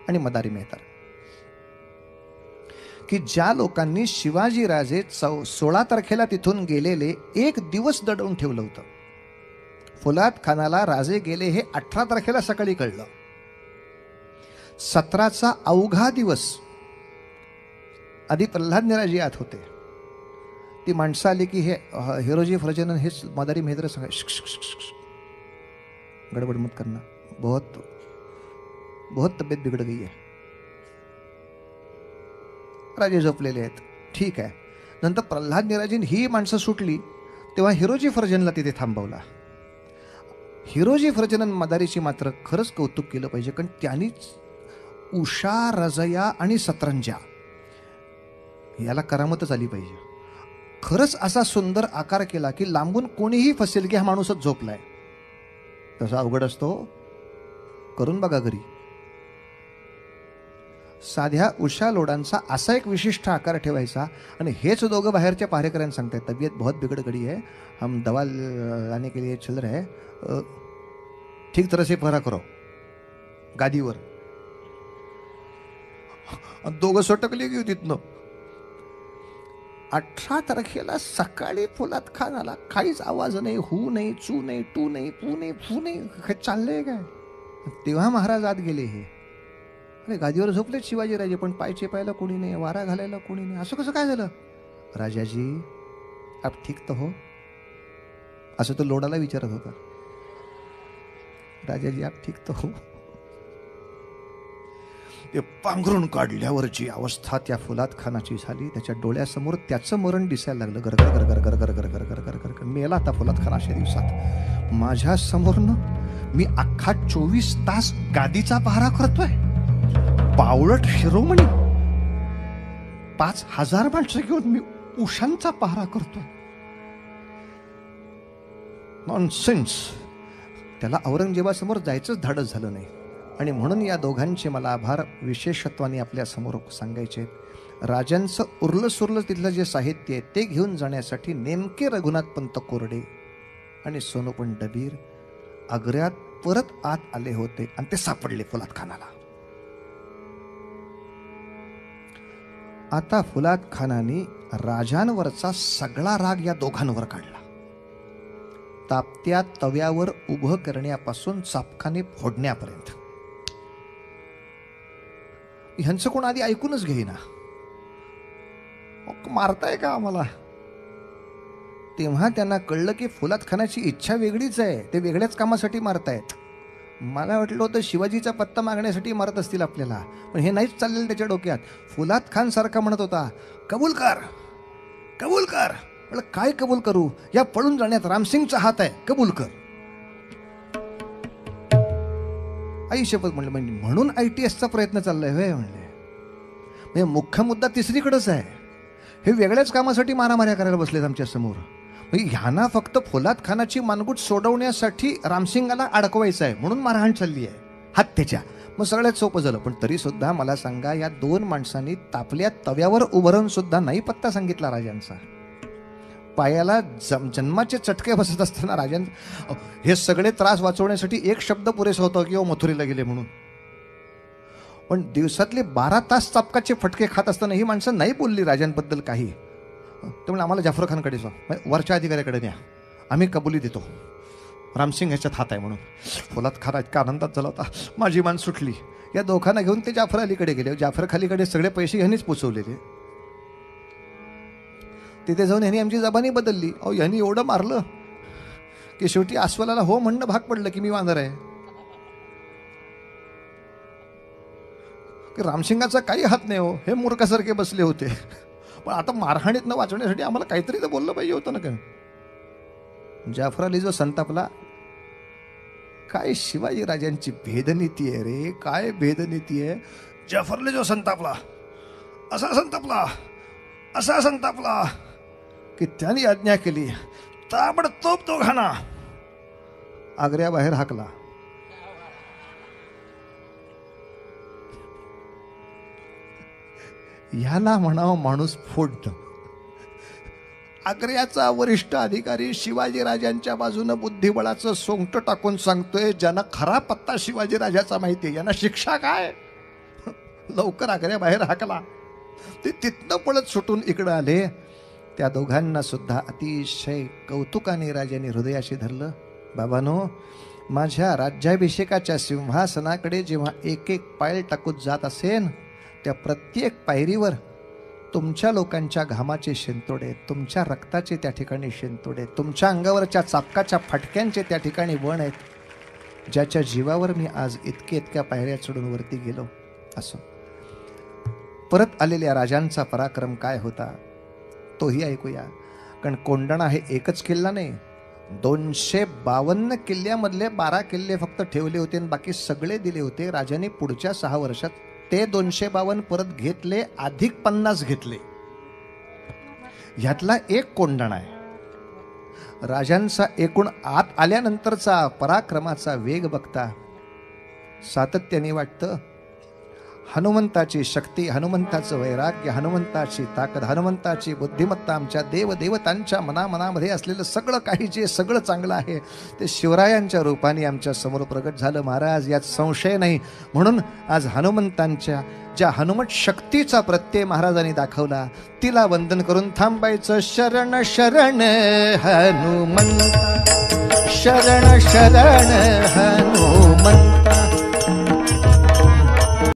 आणि मदारी मेहतर, की ज्या लोकांनी शिवाजीराजे 16 तारखेला तिथून गेलेले 1 दिवस दडवून ठेवलं होतं. फुलाद खानाला राजे गेले हे 18 तारखेला सकाळी कळलं. 17चा अवघा दिवस आधी प्रल्हाद निराजी आत होते. ती माणसं आली की हे हिरोजी फर्जन हेच मदारी मेहतर सांगा, गडबड मत करना, बहुत तब्येत बिघड गई है. राजे झोपलेले आहेत, ठीक आहे. नंतर प्रल्हाद निराजीन ही माणसं सुटली तेव्हा हिरोजी फर्जनला तिथे थांबवला. हिरोजी फर्जन मदारीची मात्र खरंच कौतुक केलं पाहिजे, कारण त्यांनीच उषा, रजया आणि सतरंजा याला करामतच आली पाहिजे. खरंच असा सुंदर आकार केला की लांबून कोणीही फसेल की हा माणूसच झोपलाय. तसा अवघड असतो, करून बघा घरी. साध्या उषा लोडांचा असा एक विशिष्ट आकार ठेवायचा आणि हेच दोघं बाहेरच्या पहारेकऱ्यांना सांगतात, तबीयत बहुत बिगड़ गई है, हम दवा लाने के लिए चल रहे हैं, ठीक तरह से पहरा करो. गादीवर दोघं सटकले की तिथनं. 18 तारखेला सकाळी फुलात खान आला, काहीच आवाज नाही, हू नाही, चू नाही, टू नाही, पू नाही, फू नाही, काय चाललंय काय. तेव्हा महाराज आत गेले. हे अरे गादीवर झोपलेत शिवाजीराजे, पण पाय चेपायला कोणी नाही, वारा घालायला कोणी नाही. असं कसं काय झालं. राजाजी आप ठीक तो हो, असं तो लोडाला विचारत होता. राजाजी आप ठीक तो हो. ते पांघरून काढल्यावरची अवस्था त्या फुलात खानाची झाली. त्याच्या डोळ्यासमोर त्याचं मरण दिसायला लागलं. गरगर गरगर गरगर गरगर गरगर गरगर मेला आता फुलात खान अशा दिवसात. माझ्या समोरनं मी अख्खा 24 तास गादीचा पहारा करतोय. पावलट शिरोमणी 5000 माणसं घेऊन मी उशांचा पहारा करतोय. नॉनसेन्स. त्याला औरंगजेबासमोर जायचंच धाडस झालं नाही. आणि म्हणून या दोघांचे मला आभार विशेषत्वाने आपल्या समोर सांगायचे. राजांचं उरलं सुरलं तिथलं जे साहित्य आहे ते घेऊन जाण्यासाठी नेमके रघुनाथपंत कोरडे आणि सोनोपंत डबीर आग्र्यात परत आत आले होते आणि ते सापडले फुलात खानाला. आता फुलात खानाने राजांवरचा सगळा राग या दोघांवर काढला. तापत्या तव्यावर उभं करण्यापासून चापखाने फोडण्यापर्यंत. ह्यांचं कोण आधी ऐकूनच घेईना. मारताय का आम्हाला. तेव्हा त्यांना कळलं की फुलात खानाची इच्छा वेगळीच आहे, ते वेगळ्याच कामासाठी मारतायत. मला वाटलं होतं शिवाजीचा पत्ता मागण्यासाठी मारत असतील आपल्याला, पण हे नाहीच चाललेलं त्याच्या डोक्यात. फुलात खान सारखा म्हणत होता, कबूल कर कबूल कर. म्हटलं काय कबूल करू, या पळून जाण्यात रामसिंगचा हात आहे, कबूल कर. आई शपथ म्हणलं. म्हणजे म्हणून ITSचा प्रयत्न चाललाय होय. म्हणजे मुख्य मुद्दा तिसरीकडेच आहे. हे वेगळ्याच कामासाठी मारामाऱ्या करायला बसलेत आमच्या समोर. ह्यांना फक्त फुलात खानाची मानगूट सोडवण्यासाठी रामसिंगाला अडकवायचं आहे म्हणून मारहाण चालली आहे हत्येच्या. मग सगळ्यात सोपं झालं. पण तरी सुद्धा मला सांगा, या दोन माणसांनी तापल्या तव्यावर उभारून सुद्धा नाही पत्ता सांगितला राजांचा. पायाला जन्माचे चटके बसत असताना राजां हे सगळे त्रास वाचवण्यासाठी एक शब्द पुरेसा होता की मथुरेला गेले म्हणून. पण दिवसातले 12 तास चापकाचे फटके खात असताना ही माणसं नाही बोलली राजांबद्दल काही. त्यामुळे आम्हाला जाफर खानकडे जा, वरच्या अधिकाऱ्याकडे न्या, आम्ही कबुली देतो रामसिंग ह्याच्यात हात आहे म्हणून. फुलात खाना इतका आनंदात झाला होता, माझी मान सुटली. या दोघांना घेऊन ते जाफर अलीकडे गेले. जाफर खालीकडे सगळे पैसे ह्यांनीच पोचवलेले. तिथे जाऊन ह्यांनी आमची जबानी बदलली. अहो ह्यांनी एवढं मारलं की शेवटी अस्वलाला हो म्हणणं भाग पडलं की मी वानर आहे. की रामसिंगाचा काही हात नाही हो, हे मूर्खासारखे बसले होते. पण आता मारहाणीत न वाचवण्यासाठी आम्हाला काहीतरी तर बोललं पाहिजे होतं ना. काय जाफर अली जो संतापला, काय शिवाजी राजांची भेदनीती आहे रे, काय भेदनीती आहे. जाफर अली जो संतापला, असा संतापला, असा संतापला की त्यांनी आज्ञा केली, ताबडतोब दोघांना आग्र्याबाहेर हाकला. ह्याला म्हणावं माणूस फोडणं. आग्र्याचा वरिष्ठ अधिकारी शिवाजी राजांच्या बाजूनं बुद्धिबळाचं सोंगट टाकून सांगतोय, ज्यांना खरा पत्ता शिवाजी राजाचा माहिती आहे यांना शिक्षा काय. लवकर आग्र्याबाहेर हाकला. ते तिथनं पळत सुटून इकडं आले. त्या दोघांना सुद्धा अतिशय कौतुकाने राजाने हृदयाशी धरलं. बाबांनो, माझ्या राज्याभिषेकाच्या सिंहासनाकडे जेव्हा एक एक पायल टाकून जात असेन, त्या प्रत्येक पायरीवर तुमच्या लोकांच्या घामाचे शिंतोडे, तुमच्या रक्ताचे त्या ठिकाणी शिंतोडे, तुमच्या अंगावरच्या चापकाच्या फटक्यांचे त्या ठिकाणी वण आहेत, ज्याच्या जीवावर मी आज इतक्या पायऱ्या चढून वरती गेलो. असं परत आलेल्या राजांचा पराक्रम काय होता तोही ऐकूया. कारण कोंढाणा हे एकच किल्ला नाही, 252 किल्ल्यामधले 12 किल्ले फक्त ठेवले होते आणि बाकी सगळे दिले होते. राजाने पुढच्या 6 वर्षात ते 252 परत घेतले, अधिक 50 घेतले. ह्यातला एक कोंढाणा आहे. राजांचा एकूण आत आल्यानंतरचा पराक्रमाचा वेग बघता सातत्याने वाटतं. हनुमंताची शक्ती, हनुमंताचं वैराग्य, हनुमंताची ताकद, हनुमंताची बुद्धिमत्ता, आमच्या देवदेवतांच्या मनामध्ये असलेलं सगळं काही जे सगळं चांगलं आहे ते शिवरायांच्या रूपाने आमच्या समोर प्रगट झालं महाराज, यात संशय नाही. म्हणून आज हनुमंतांच्या ज्या हनुमत शक्तीचा प्रत्यय महाराजांनी दाखवला तिला वंदन करून थांबायचं. शरण शरण हनुमंत, शरण शरण हनुमंत.